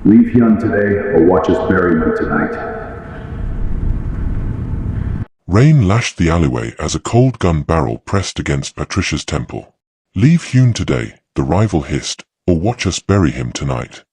Leave Hyun today or watch us bury him tonight. Rain lashed the alleyway as a cold gun barrel pressed against Patricia's temple. Leave Hyun today, the rival hissed, or watch us bury him tonight.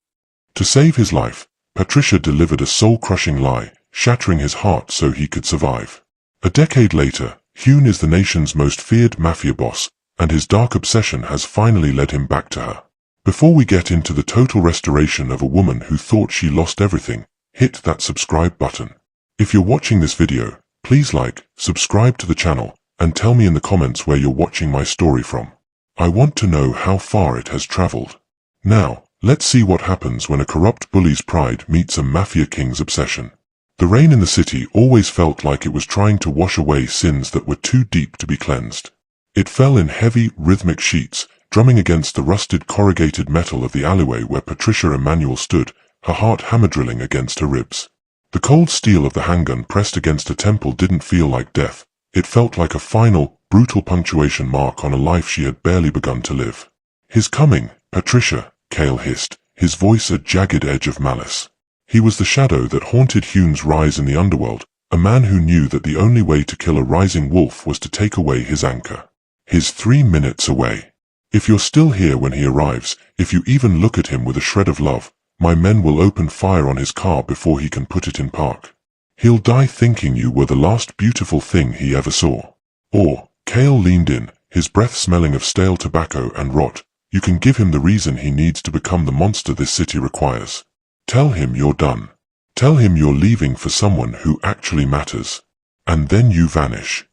To save his life, Patricia delivered a soul-crushing lie, shattering his heart so he could survive. A decade later, Hyun is the nation's most feared mafia boss, and his dark obsession has finally led him back to her. Before we get into the total restoration of a woman who thought she lost everything, hit that subscribe button. If you're watching this video, please like, subscribe to the channel, and tell me in the comments where you're watching my story from. I want to know how far it has traveled. Now, let's see what happens when a corrupt bully's pride meets a mafia king's obsession. The rain in the city always felt like it was trying to wash away sins that were too deep to be cleansed. It fell in heavy, rhythmic sheets, drumming against the rusted corrugated metal of the alleyway where Patricia Emmanuel stood, her heart hammer-drilling against her ribs. The cold steel of the handgun pressed against her temple didn't feel like death. It felt like a final, brutal punctuation mark on a life she had barely begun to live. "His coming, Patricia," Kael hissed, his voice a jagged edge of malice. He was the shadow that haunted Hyun's rise in the underworld, a man who knew that the only way to kill a rising wolf was to take away his anchor. His 3 minutes away. If you're still here when he arrives, if you even look at him with a shred of love, my men will open fire on his car before he can put it in park. He'll die thinking you were the last beautiful thing he ever saw. Or, Kael leaned in, his breath smelling of stale tobacco and rot, you can give him the reason he needs to become the monster this city requires. Tell him you're done. Tell him you're leaving for someone who actually matters. And then you vanish.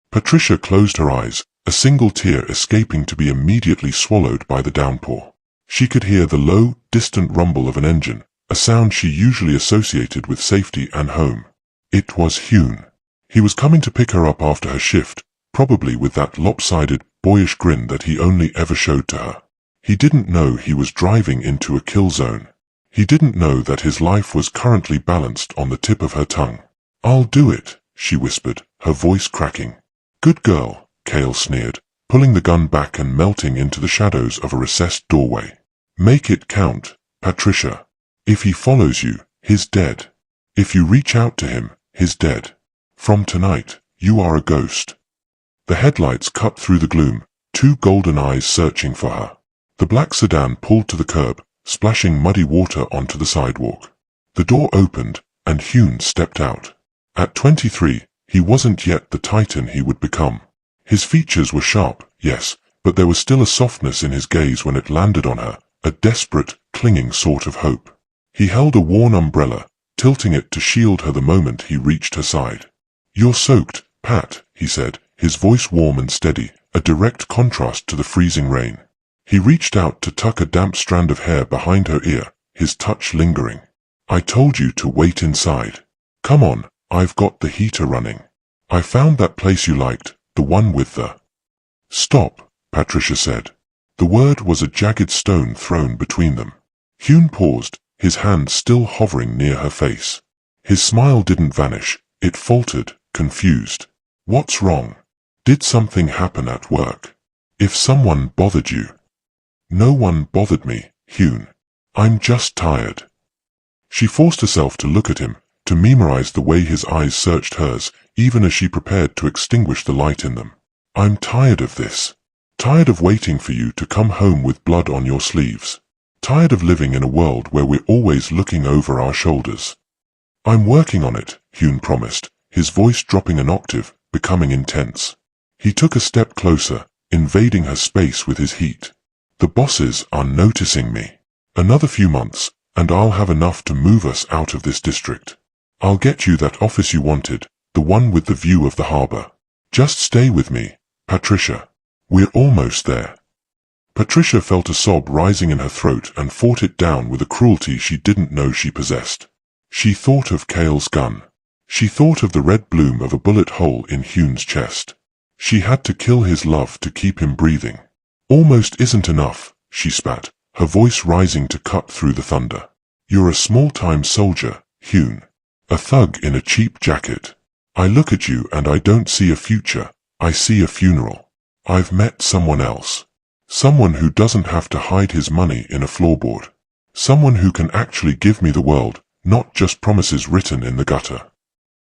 Patricia closed her eyes, a single tear escaping to be immediately swallowed by the downpour. She could hear the low, distant rumble of an engine, a sound she usually associated with safety and home. It was Hyun. He was coming to pick her up after her shift, probably with that lopsided, boyish grin that he only ever showed to her. He didn't know he was driving into a kill zone. He didn't know that his life was currently balanced on the tip of her tongue. "I'll do it," she whispered, her voice cracking. "Good girl," Kael sneered, pulling the gun back and melting into the shadows of a recessed doorway. "Make it count, Patricia. If he follows you, he's dead. If you reach out to him, he's dead. From tonight, you are a ghost." The headlights cut through the gloom, two golden eyes searching for her. The black sedan pulled to the curb, splashing muddy water onto the sidewalk. The door opened, and Hyun stepped out. At 23, he wasn't yet the titan he would become. His features were sharp, yes, but there was still a softness in his gaze when it landed on her, a desperate, clinging sort of hope. He held a worn umbrella, tilting it to shield her the moment he reached her side. "You're soaked, Pat," he said, his voice warm and steady, a direct contrast to the freezing rain. He reached out to tuck a damp strand of hair behind her ear, his touch lingering. "I told you to wait inside. Come on, I've got the heater running. I found that place you liked, the one with the—" "Stop," Patricia said. The word was a jagged stone thrown between them. Hyun paused, his hand still hovering near her face. His smile didn't vanish, it faltered, confused. "What's wrong? Did something happen at work? If someone bothered you—" "No one bothered me, Hyun. I'm just tired." She forced herself to look at him, to memorize the way his eyes searched hers, even as she prepared to extinguish the light in them. "I'm tired of this. Tired of waiting for you to come home with blood on your sleeves. Tired of living in a world where we're always looking over our shoulders." "I'm working on it," Hyun promised, his voice dropping an octave, becoming intense. He took a step closer, invading her space with his heat. "The bosses are noticing me. Another few months, and I'll have enough to move us out of this district. I'll get you that office you wanted, the one with the view of the harbor. Just stay with me, Patricia. We're almost there." Patricia felt a sob rising in her throat and fought it down with a cruelty she didn't know she possessed. She thought of Kael's gun. She thought of the red bloom of a bullet hole in Hyun's chest. She had to kill his love to keep him breathing. "Almost isn't enough," she spat, her voice rising to cut through the thunder. "You're a small-time soldier, Hyun. A thug in a cheap jacket. I look at you and I don't see a future, I see a funeral. I've met someone else. Someone who doesn't have to hide his money in a floorboard. Someone who can actually give me the world, not just promises written in the gutter.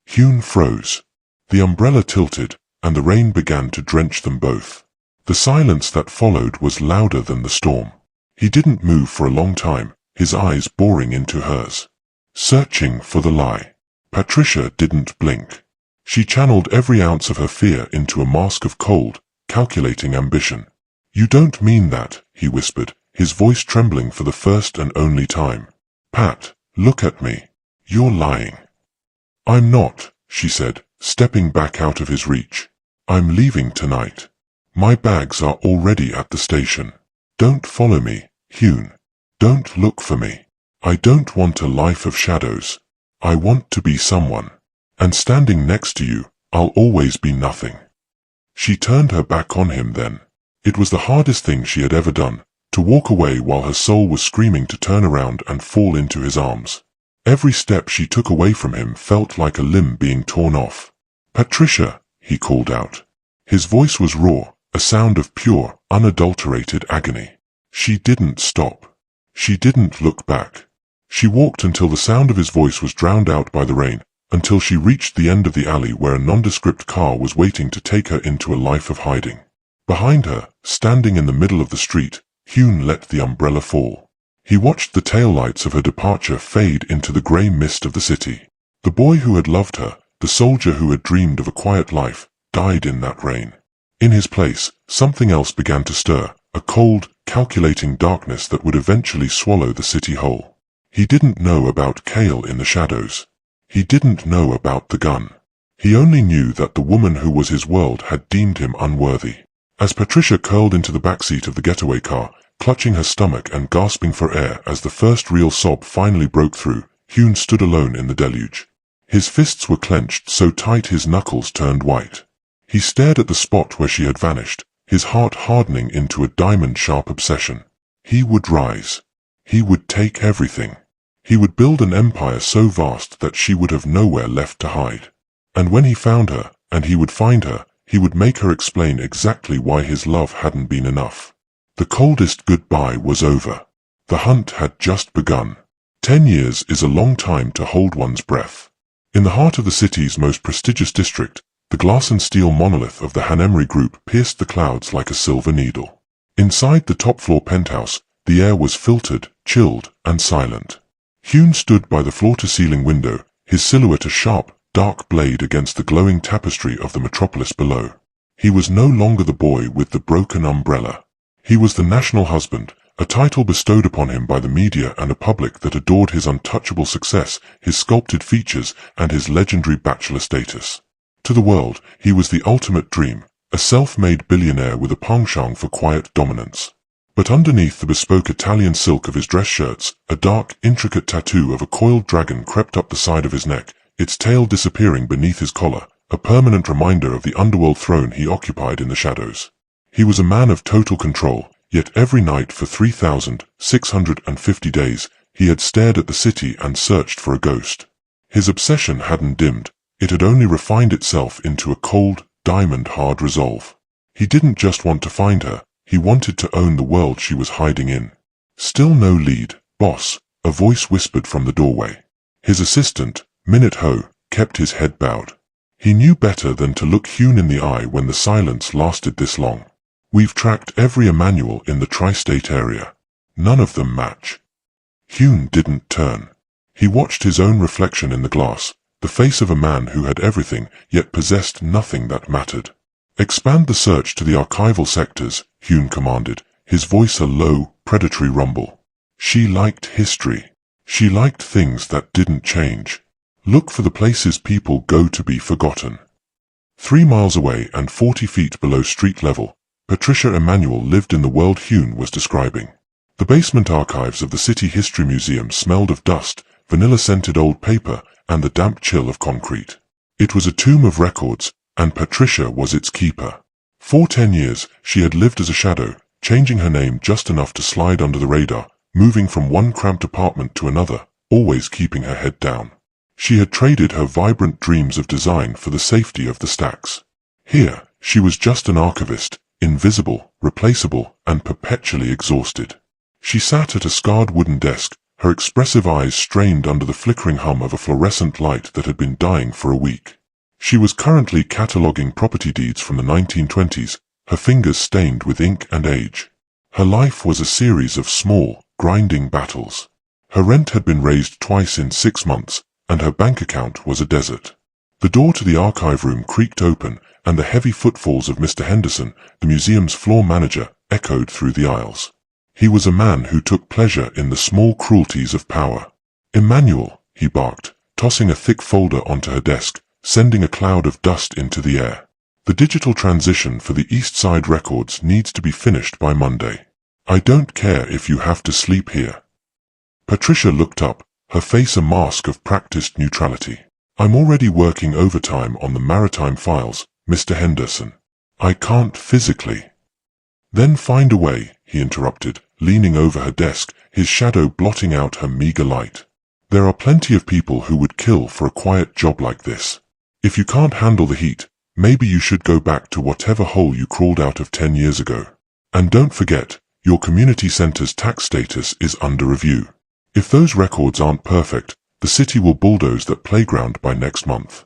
Hyun froze. The umbrella tilted, and the rain began to drench them both. The silence that followed was louder than the storm. He didn't move for a long time, his eyes boring into hers. Searching for the lie. Patricia didn't blink. She channeled every ounce of her fear into a mask of cold, calculating ambition. "You don't mean that," he whispered, his voice trembling for the first and only time. "Pat, look at me. You're lying." "I'm not," she said, stepping back out of his reach. "I'm leaving tonight. My bags are already at the station. Don't follow me, Hyun. Don't look for me. I don't want a life of shadows. I want to be someone. And standing next to you, I'll always be nothing." She turned her back on him then. It was the hardest thing she had ever done, to walk away while her soul was screaming to turn around and fall into his arms. Every step she took away from him felt like a limb being torn off. "Patricia," he called out. His voice was raw, a sound of pure, unadulterated agony. She didn't stop. She didn't look back. She walked until the sound of his voice was drowned out by the rain, until she reached the end of the alley where a nondescript car was waiting to take her into a life of hiding. Behind her, standing in the middle of the street, Hyun let the umbrella fall. He watched the taillights of her departure fade into the grey mist of the city. The boy who had loved her, the soldier who had dreamed of a quiet life, died in that rain. In his place, something else began to stir, a cold, calculating darkness that would eventually swallow the city whole. He didn't know about Kael in the shadows. He didn't know about the gun. He only knew that the woman who was his world had deemed him unworthy. As Patricia curled into the backseat of the getaway car, clutching her stomach and gasping for air as the first real sob finally broke through, Hyun stood alone in the deluge. His fists were clenched so tight his knuckles turned white. He stared at the spot where she had vanished, his heart hardening into a diamond-sharp obsession. He would rise. He would take everything. He would build an empire so vast that she would have nowhere left to hide. And when he found her, and he would find her, he would make her explain exactly why his love hadn't been enough. The coldest goodbye was over. The hunt had just begun. 10 years is a long time to hold one's breath. In the heart of the city's most prestigious district, the glass and steel monolith of the Hanemri Group pierced the clouds like a silver needle. Inside the top-floor penthouse, the air was filtered, chilled, and silent. Hyun stood by the floor-to-ceiling window, his silhouette a sharp, dark blade against the glowing tapestry of the metropolis below. He was no longer the boy with the broken umbrella. He was the national husband, a title bestowed upon him by the media and a public that adored his untouchable success, his sculpted features, and his legendary bachelor status. To the world, he was the ultimate dream, a self-made billionaire with a penchant for quiet dominance. But underneath the bespoke Italian silk of his dress shirts, a dark, intricate tattoo of a coiled dragon crept up the side of his neck, its tail disappearing beneath his collar, a permanent reminder of the underworld throne he occupied in the shadows. He was a man of total control, yet every night for 3,650 days, he had stared at the city and searched for a ghost. His obsession hadn't dimmed, it had only refined itself into a cold, diamond-hard resolve. He didn't just want to find her, he wanted to own the world she was hiding in. "Still no lead, boss," a voice whispered from the doorway. His assistant, Minute Ho, kept his head bowed. He knew better than to look Hyun in the eye when the silence lasted this long. "We've tracked every Emmanuel in the tri-state area. None of them match." Hyun didn't turn. He watched his own reflection in the glass, the face of a man who had everything, yet possessed nothing that mattered. "Expand the search to the archival sectors," Hyun commanded, his voice a low, predatory rumble. She liked history. She liked things that didn't change. Look for the places people go to be forgotten. 3 miles away and 40 feet below street level, Patricia Emmanuel lived in the world Hyun was describing. The basement archives of the City History Museum smelled of dust, vanilla-scented old paper, and the damp chill of concrete. It was a tomb of records, and Patricia was its keeper. For 10 years, she had lived as a shadow, changing her name just enough to slide under the radar, moving from one cramped apartment to another, always keeping her head down. She had traded her vibrant dreams of design for the safety of the stacks. Here, she was just an archivist, invisible, replaceable, and perpetually exhausted. She sat at a scarred wooden desk, her expressive eyes strained under the flickering hum of a fluorescent light that had been dying for a week. She was currently cataloguing property deeds from the 1920s, her fingers stained with ink and age. Her life was a series of small, grinding battles. Her rent had been raised twice in 6 months, and her bank account was a desert. The door to the archive room creaked open, and the heavy footfalls of Mr. Henderson, the museum's floor manager, echoed through the aisles. He was a man who took pleasure in the small cruelties of power. "Emmanuel," he barked, tossing a thick folder onto her desk, sending a cloud of dust into the air. "The digital transition for the East Side records needs to be finished by Monday. I don't care if you have to sleep here." Patricia looked up, her face a mask of practiced neutrality. "I'm already working overtime on the maritime files, Mr. Henderson. I can't physically." "Then find a way," he interrupted, leaning over her desk, his shadow blotting out her meager light. "There are plenty of people who would kill for a quiet job like this. If you can't handle the heat, maybe you should go back to whatever hole you crawled out of 10 years ago. And don't forget, your community center's tax status is under review. If those records aren't perfect, the city will bulldoze that playground by next month."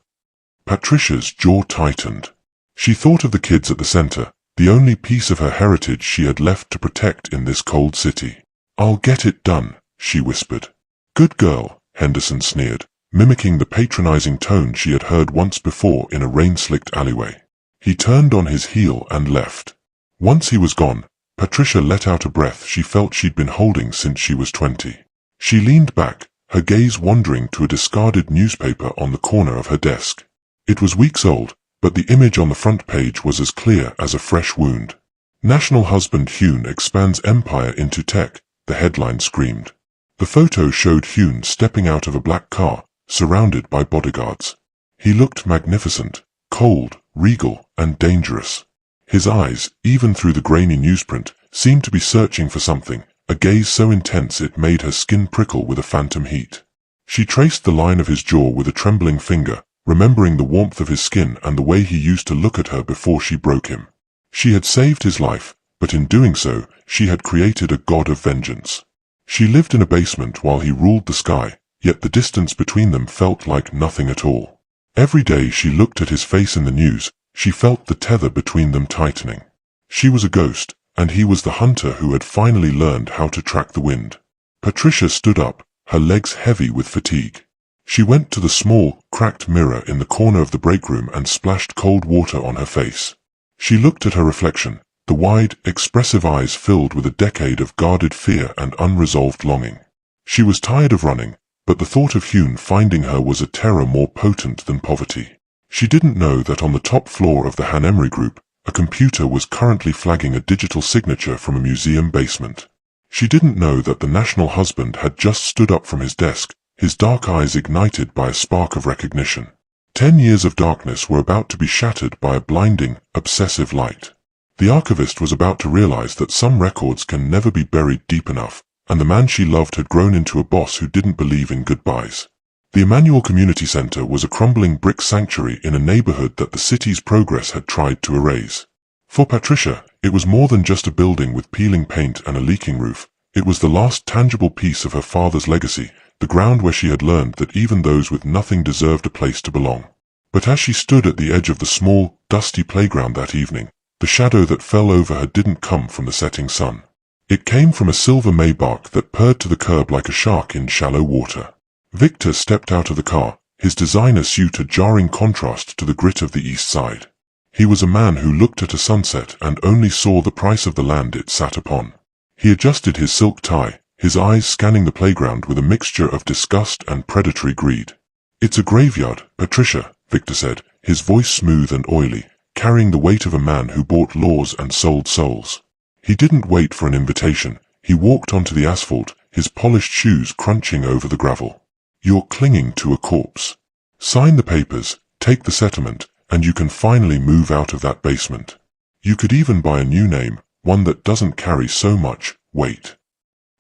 Patricia's jaw tightened. She thought of the kids at the center, the only piece of her heritage she had left to protect in this cold city. "I'll get it done," she whispered. "Good girl," Henderson sneered, mimicking the patronizing tone she had heard once before in a rain-slicked alleyway. He turned on his heel and left. Once he was gone, Patricia let out a breath she felt she'd been holding since she was 20. She leaned back, her gaze wandering to a discarded newspaper on the corner of her desk. It was weeks old, but the image on the front page was as clear as a fresh wound. "National husband Hyun expands empire into tech," the headline screamed. The photo showed Hyun stepping out of a black car, surrounded by bodyguards. He looked magnificent, cold, regal, and dangerous. His eyes, even through the grainy newsprint, seemed to be searching for something, a gaze so intense it made her skin prickle with a phantom heat. She traced the line of his jaw with a trembling finger, remembering the warmth of his skin and the way he used to look at her before she broke him. She had saved his life, but in doing so, she had created a god of vengeance. She lived in a basement while he ruled the sky, yet the distance between them felt like nothing at all. Every day she looked at his face in the news, she felt the tether between them tightening. She was a ghost, and he was the hunter who had finally learned how to track the wind. Patricia stood up, her legs heavy with fatigue. She went to the small, cracked mirror in the corner of the break room and splashed cold water on her face. She looked at her reflection, the wide, expressive eyes filled with a decade of guarded fear and unresolved longing. She was tired of running, but the thought of Hyun finding her was a terror more potent than poverty. She didn't know that on the top floor of the Han Emery Group, a computer was currently flagging a digital signature from a museum basement. She didn't know that the national husband had just stood up from his desk, his dark eyes ignited by a spark of recognition. 10 years of darkness were about to be shattered by a blinding, obsessive light. The archivist was about to realize that some records can never be buried deep enough, and the man she loved had grown into a boss who didn't believe in goodbyes. The Emmanuel Community Center was a crumbling brick sanctuary in a neighborhood that the city's progress had tried to erase. For Patricia, it was more than just a building with peeling paint and a leaking roof. It was the last tangible piece of her father's legacy, the ground where she had learned that even those with nothing deserved a place to belong. But as she stood at the edge of the small, dusty playground that evening, the shadow that fell over her didn't come from the setting sun. It came from a silver Maybach that purred to the curb like a shark in shallow water. Victor stepped out of the car, his designer suit a jarring contrast to the grit of the East Side. He was a man who looked at a sunset and only saw the price of the land it sat upon. He adjusted his silk tie, his eyes scanning the playground with a mixture of disgust and predatory greed. "It's a graveyard, Patricia," Victor said, his voice smooth and oily, carrying the weight of a man who bought laws and sold souls. He didn't wait for an invitation. He walked onto the asphalt, his polished shoes crunching over the gravel. "You're clinging to a corpse. Sign the papers, take the settlement, and you can finally move out of that basement. You could even buy a new name, one that doesn't carry so much weight."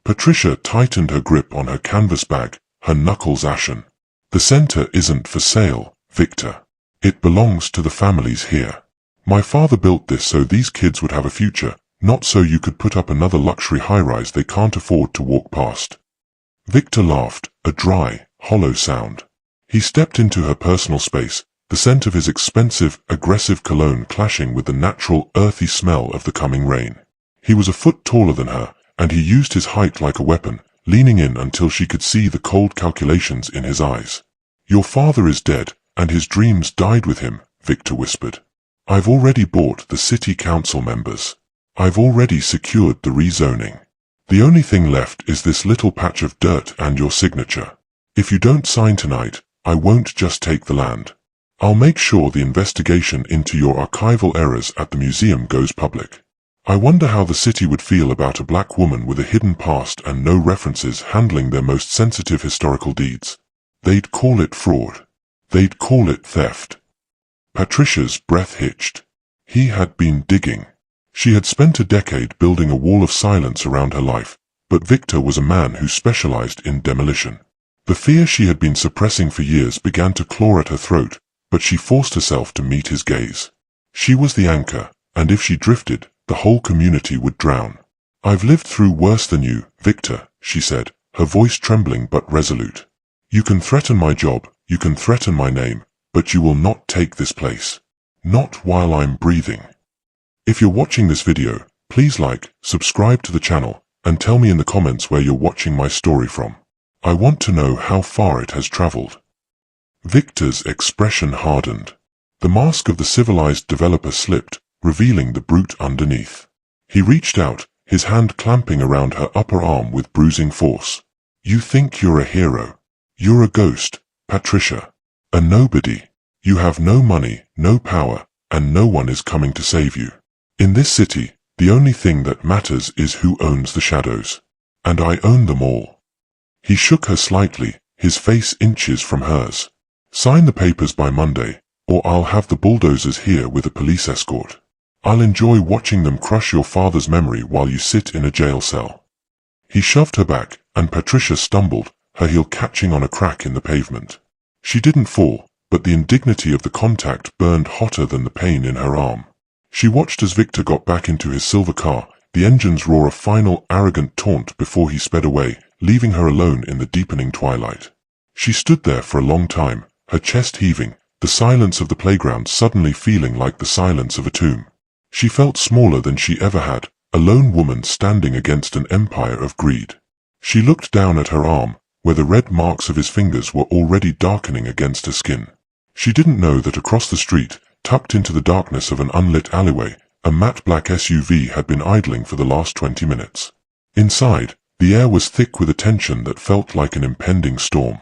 Patricia tightened her grip on her canvas bag, her knuckles ashen. "The center isn't for sale, Victor. It belongs to the families here. My father built this so these kids would have a future, Not so you could put up another luxury high-rise they can't afford to walk past. Victor laughed, a dry, hollow sound. He stepped into her personal space, the scent of his expensive, aggressive cologne clashing with the natural, earthy smell of the coming rain. He was a foot taller than her, and he used his height like a weapon, leaning in until she could see the cold calculations in his eyes. "Your father is dead, and his dreams died with him," Victor whispered. "I've already bought the city council members. I've already secured the rezoning. The only thing left is this little patch of dirt and your signature. If you don't sign tonight, I won't just take the land. I'll make sure the investigation into your archival errors at the museum goes public." I wonder how the city would feel about a black woman with a hidden past and no references handling their most sensitive historical deeds. They'd call it fraud. They'd call it theft. Patricia's breath hitched. He had been digging. She had spent a decade building a wall of silence around her life, but Victor was a man who specialized in demolition. The fear she had been suppressing for years began to claw at her throat, but she forced herself to meet his gaze. She was the anchor, and if she drifted, the whole community would drown. "I've lived through worse than you, Victor," she said, her voice trembling but resolute. "You can threaten my job, you can threaten my name, but you will not take this place. Not while I'm breathing." If you're watching this video, please like, subscribe to the channel, and tell me in the comments where you're watching my story from. I want to know how far it has traveled. Victor's expression hardened. The mask of the civilized developer slipped, revealing the brute underneath. He reached out, his hand clamping around her upper arm with bruising force. "You think you're a hero. You're a ghost, Patricia. A nobody. You have no money, no power, and no one is coming to save you. In this city, the only thing that matters is who owns the shadows. And I own them all." He shook her slightly, his face inches from hers. "Sign the papers by Monday, or I'll have the bulldozers here with a police escort. I'll enjoy watching them crush your father's memory while you sit in a jail cell." He shoved her back, and Patricia stumbled, her heel catching on a crack in the pavement. She didn't fall, but the indignity of the contact burned hotter than the pain in her arm. She watched as Victor got back into his silver car, the engines roar a final arrogant taunt before he sped away, leaving her alone in the deepening twilight. She stood there for a long time, her chest heaving, the silence of the playground suddenly feeling like the silence of a tomb. She felt smaller than she ever had, a lone woman standing against an empire of greed. She looked down at her arm, where the red marks of his fingers were already darkening against her skin. She didn't know that across the street, tucked into the darkness of an unlit alleyway, a matte black SUV had been idling for the last 20 minutes. Inside, the air was thick with a tension that felt like an impending storm.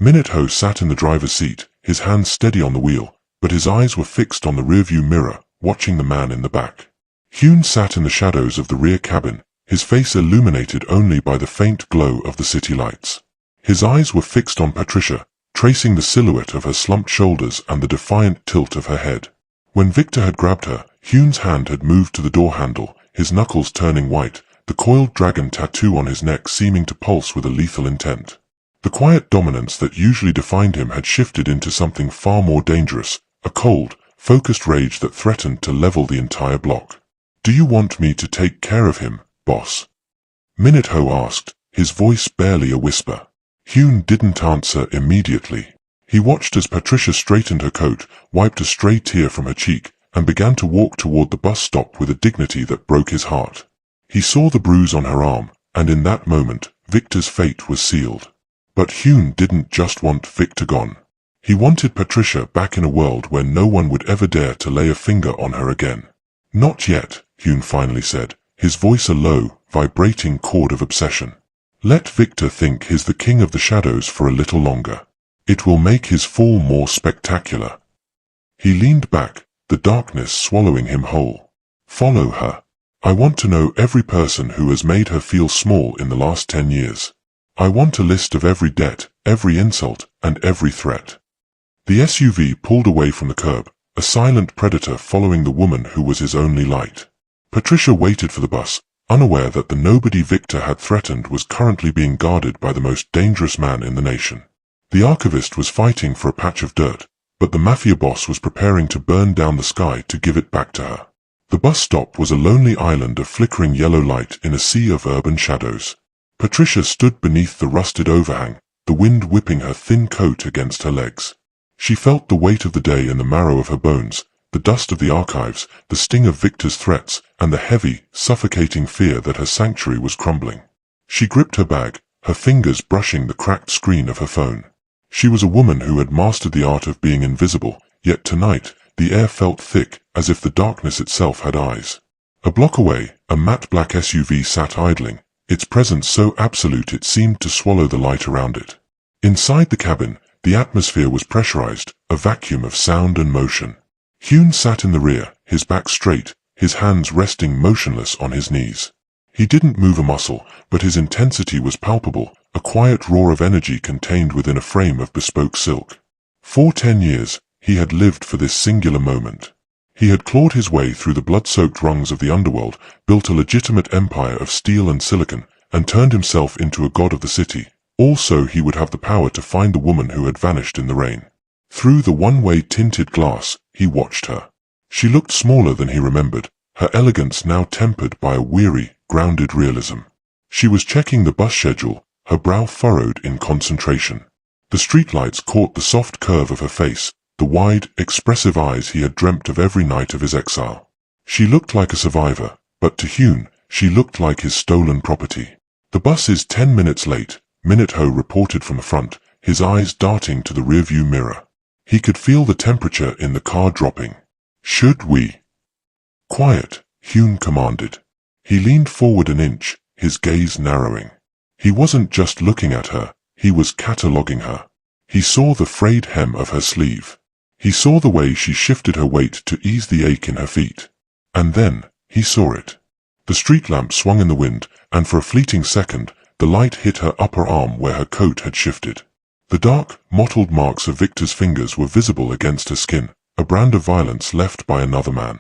Minato sat in the driver's seat, his hands steady on the wheel, but his eyes were fixed on the rearview mirror, watching the man in the back. Hyun sat in the shadows of the rear cabin, his face illuminated only by the faint glow of the city lights. His eyes were fixed on Patricia, tracing the silhouette of her slumped shoulders and the defiant tilt of her head. When Victor had grabbed her, Hyun's hand had moved to the door handle, his knuckles turning white, the coiled dragon tattoo on his neck seeming to pulse with a lethal intent. The quiet dominance that usually defined him had shifted into something far more dangerous, a cold, focused rage that threatened to level the entire block. "Do you want me to take care of him, boss?" Minato asked, his voice barely a whisper. Hyun didn't answer immediately. He watched as Patricia straightened her coat, wiped a stray tear from her cheek, and began to walk toward the bus stop with a dignity that broke his heart. He saw the bruise on her arm, and in that moment, Victor's fate was sealed. But Hyun didn't just want Victor gone. He wanted Patricia back in a world where no one would ever dare to lay a finger on her again. "Not yet," Hyun finally said, his voice a low, vibrating chord of obsession. "Let Victor think he's the king of the shadows for a little longer. It will make his fall more spectacular." He leaned back, the darkness swallowing him whole. "Follow her. I want to know every person who has made her feel small in the last 10 years. I want a list of every debt, every insult, and every threat." The SUV pulled away from the curb, a silent predator following the woman who was his only light. Patricia waited for the bus, unaware that the nobody Victor had threatened was currently being guarded by the most dangerous man in the nation. The archivist was fighting for a patch of dirt, but the Mafia boss was preparing to burn down the sky to give it back to her. The bus stop was a lonely island of flickering yellow light in a sea of urban shadows. Patricia stood beneath the rusted overhang, the wind whipping her thin coat against her legs. She felt the weight of the day in the marrow of her bones, the dust of the archives, the sting of Victor's threats, and the heavy, suffocating fear that her sanctuary was crumbling. She gripped her bag, her fingers brushing the cracked screen of her phone. She was a woman who had mastered the art of being invisible, yet tonight, the air felt thick, as if the darkness itself had eyes. A block away, a matte black SUV sat idling, its presence so absolute it seemed to swallow the light around it. Inside the cabin, the atmosphere was pressurized, a vacuum of sound and motion. Hyun sat in the rear, his back straight, his hands resting motionless on his knees. He didn't move a muscle, but his intensity was palpable, a quiet roar of energy contained within a frame of bespoke silk. For 10 years, he had lived for this singular moment. He had clawed his way through the blood-soaked rungs of the underworld, built a legitimate empire of steel and silicon, and turned himself into a god of the city. Also, he would have the power to find the woman who had vanished in the rain. Through the one-way tinted glass, he watched her. She looked smaller than he remembered, her elegance now tempered by a weary, grounded realism. She was checking the bus schedule, her brow furrowed in concentration. The streetlights caught the soft curve of her face, the wide, expressive eyes he had dreamt of every night of his exile. She looked like a survivor, but to Hyun, she looked like his stolen property. "The bus is 10 minutes late," Minute-Ho reported from the front, his eyes darting to the rearview mirror. He could feel the temperature in the car dropping. "Should we?" "Quiet," Hyun commanded. He leaned forward an inch, his gaze narrowing. He wasn't just looking at her, he was cataloguing her. He saw the frayed hem of her sleeve. He saw the way she shifted her weight to ease the ache in her feet. And then, he saw it. The street lamp swung in the wind, and for a fleeting second, the light hit her upper arm where her coat had shifted. The dark, mottled marks of Victor's fingers were visible against her skin, a brand of violence left by another man.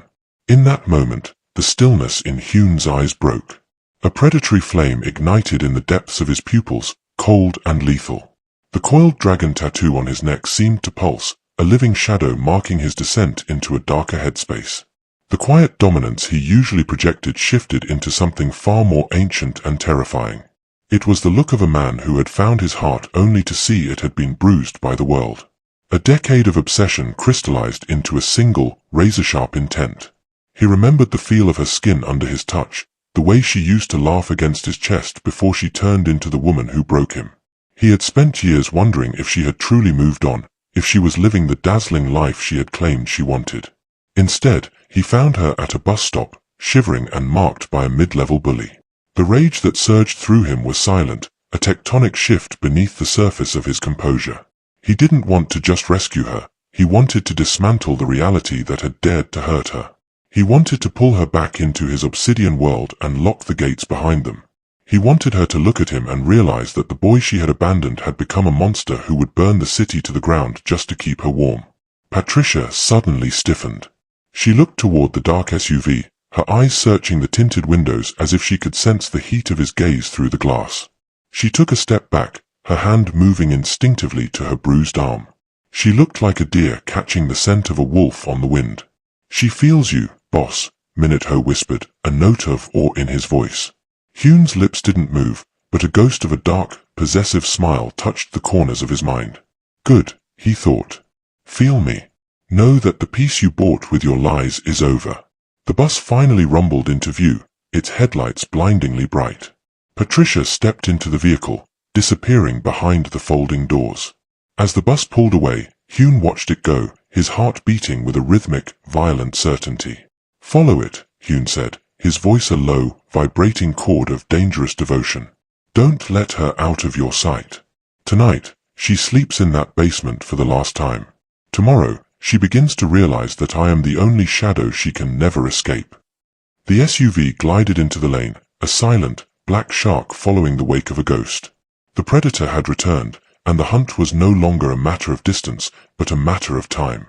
In that moment, the stillness in Hyun's eyes broke. A predatory flame ignited in the depths of his pupils, cold and lethal. The coiled dragon tattoo on his neck seemed to pulse, a living shadow marking his descent into a darker headspace. The quiet dominance he usually projected shifted into something far more ancient and terrifying. It was the look of a man who had found his heart only to see it had been bruised by the world. A decade of obsession crystallized into a single, razor-sharp intent. He remembered the feel of her skin under his touch, the way she used to laugh against his chest before she turned into the woman who broke him. He had spent years wondering if she had truly moved on, if she was living the dazzling life she had claimed she wanted. Instead, he found her at a bus stop, shivering and marked by a mid-level bully. The rage that surged through him was silent, a tectonic shift beneath the surface of his composure. He didn't want to just rescue her, he wanted to dismantle the reality that had dared to hurt her. He wanted to pull her back into his obsidian world and lock the gates behind them. He wanted her to look at him and realize that the boy she had abandoned had become a monster who would burn the city to the ground just to keep her warm. Patricia suddenly stiffened. She looked toward the dark SUV, her eyes searching the tinted windows as if she could sense the heat of his gaze through the glass. She took a step back, her hand moving instinctively to her bruised arm. She looked like a deer catching the scent of a wolf on the wind. "She feels you, boss," Minute-Ho whispered, a note of awe in his voice. Hyun's lips didn't move, but a ghost of a dark, possessive smile touched the corners of his mind. "Good," he thought. "Feel me. Know that the peace you bought with your lies is over." The bus finally rumbled into view, its headlights blindingly bright. Patricia stepped into the vehicle, disappearing behind the folding doors. As the bus pulled away, Hyun watched it go, his heart beating with a rhythmic, violent certainty. "Follow it," Hyun said, his voice a low, vibrating chord of dangerous devotion. "Don't let her out of your sight. Tonight, she sleeps in that basement for the last time. Tomorrow, she begins to realize that I am the only shadow she can never escape." The SUV glided into the lane, a silent, black shark following the wake of a ghost. The predator had returned, and the hunt was no longer a matter of distance, but a matter of time.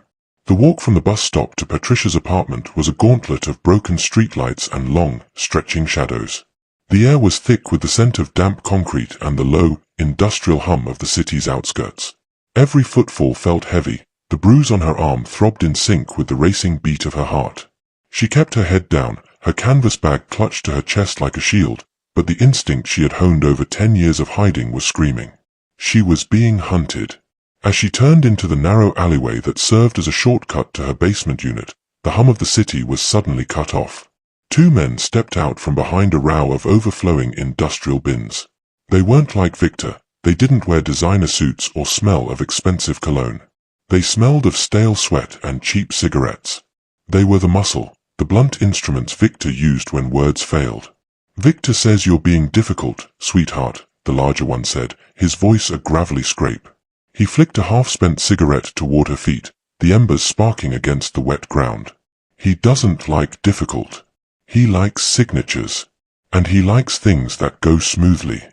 The walk from the bus stop to Patricia's apartment was a gauntlet of broken streetlights and long, stretching shadows. The air was thick with the scent of damp concrete and the low, industrial hum of the city's outskirts. Every footfall felt heavy, the bruise on her arm throbbed in sync with the racing beat of her heart. She kept her head down, her canvas bag clutched to her chest like a shield, but the instinct she had honed over 10 years of hiding was screaming. She was being hunted. As she turned into the narrow alleyway that served as a shortcut to her basement unit, the hum of the city was suddenly cut off. 2 men stepped out from behind a row of overflowing industrial bins. They weren't like Victor. They didn't wear designer suits or smell of expensive cologne. They smelled of stale sweat and cheap cigarettes. They were the muscle, the blunt instruments Victor used when words failed. "Victor says you're being difficult, sweetheart," the larger one said, his voice a gravelly scrape. He flicked a half-spent cigarette toward her feet, the embers sparking against the wet ground. "He doesn't like difficult. He likes signatures. And he likes things that go smoothly."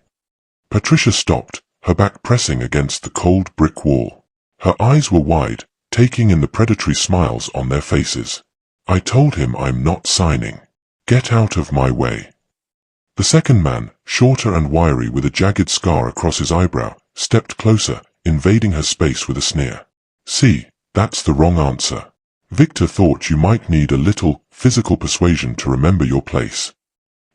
Patricia stopped, her back pressing against the cold brick wall. Her eyes were wide, taking in the predatory smiles on their faces. "I told him I'm not signing. Get out of my way." The second man, shorter and wiry with a jagged scar across his eyebrow, stepped closer, invading her space with a sneer. "See, that's the wrong answer. Victor thought you might need a little physical persuasion to remember your place."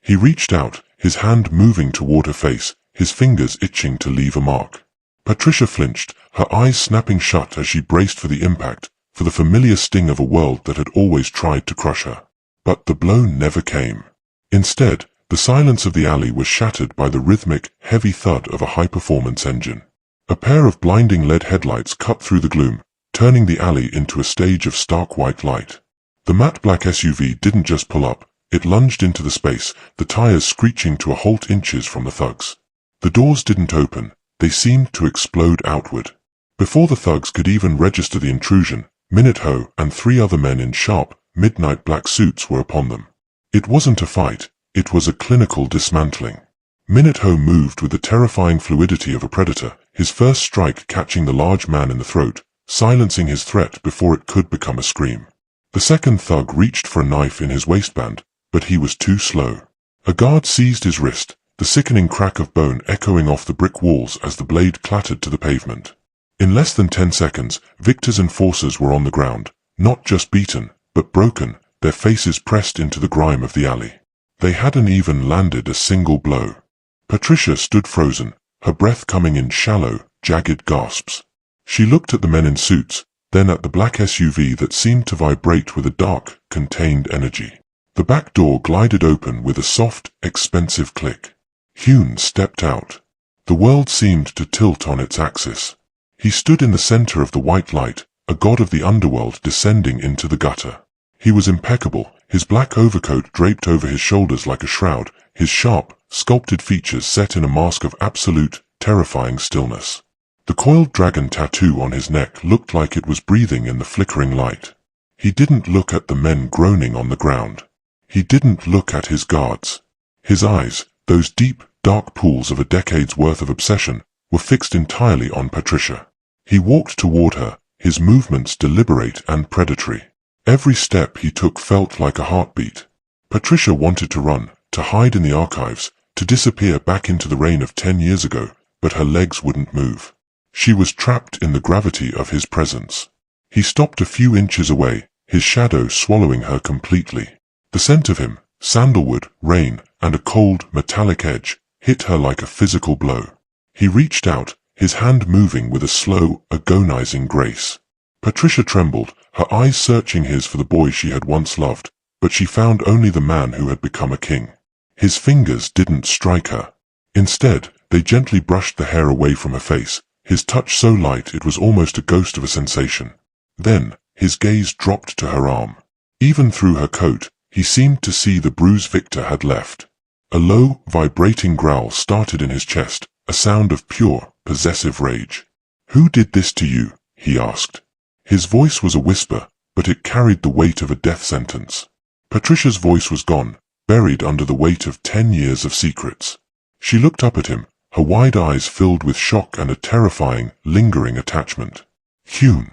He reached out, his hand moving toward her face, his fingers itching to leave a mark. Patricia flinched, her eyes snapping shut as she braced for the impact, for the familiar sting of a world that had always tried to crush her. But the blow never came. Instead, the silence of the alley was shattered by the rhythmic, heavy thud of a high-performance engine. A pair of blinding lead headlights cut through the gloom, turning the alley into a stage of stark white light. The matte black SUV didn't just pull up, it lunged into the space, the tires screeching to a halt inches from the thugs. The doors didn't open, they seemed to explode outward. Before the thugs could even register the intrusion, Minute-Ho and 3 other men in sharp, midnight black suits were upon them. It wasn't a fight, it was a clinical dismantling. Minute-Ho moved with the terrifying fluidity of a predator, his first strike catching the large man in the throat, silencing his threat before it could become a scream. The second thug reached for a knife in his waistband, but he was too slow. A guard seized his wrist, the sickening crack of bone echoing off the brick walls as the blade clattered to the pavement. In less than 10 seconds, Victor's enforcers were on the ground, not just beaten, but broken, their faces pressed into the grime of the alley. They hadn't even landed a single blow. Patricia stood frozen, her breath coming in shallow, jagged gasps. She looked at the men in suits, then at the black SUV that seemed to vibrate with a dark, contained energy. The back door glided open with a soft, expensive click. Hyun stepped out. The world seemed to tilt on its axis. He stood in the center of the white light, a god of the underworld descending into the gutter. He was impeccable, his black overcoat draped over his shoulders like a shroud, his sharp, sculpted features set in a mask of absolute, terrifying stillness. The coiled dragon tattoo on his neck looked like it was breathing in the flickering light. He didn't look at the men groaning on the ground. He didn't look at his guards. His eyes, those deep, dark pools of a decade's worth of obsession, were fixed entirely on Patricia. He walked toward her, his movements deliberate and predatory. Every step he took felt like a heartbeat. Patricia wanted to run, to hide in the archives, to disappear back into the rain of 10 years ago, but her legs wouldn't move. She was trapped in the gravity of his presence. He stopped a few inches away, his shadow swallowing her completely. The scent of him, sandalwood, rain, and a cold, metallic edge, hit her like a physical blow. He reached out, his hand moving with a slow, agonizing grace. Patricia trembled, her eyes searching his for the boy she had once loved, but she found only the man who had become a king. His fingers didn't strike her. Instead, they gently brushed the hair away from her face, his touch so light it was almost a ghost of a sensation. Then, his gaze dropped to her arm. Even through her coat, he seemed to see the bruise Victor had left. A low, vibrating growl started in his chest, a sound of pure, possessive rage. "Who did this to you?" he asked. His voice was a whisper, but it carried the weight of a death sentence. Patricia's voice was gone, buried under the weight of 10 years of secrets. She looked up at him, her wide eyes filled with shock and a terrifying, lingering attachment. Hyun.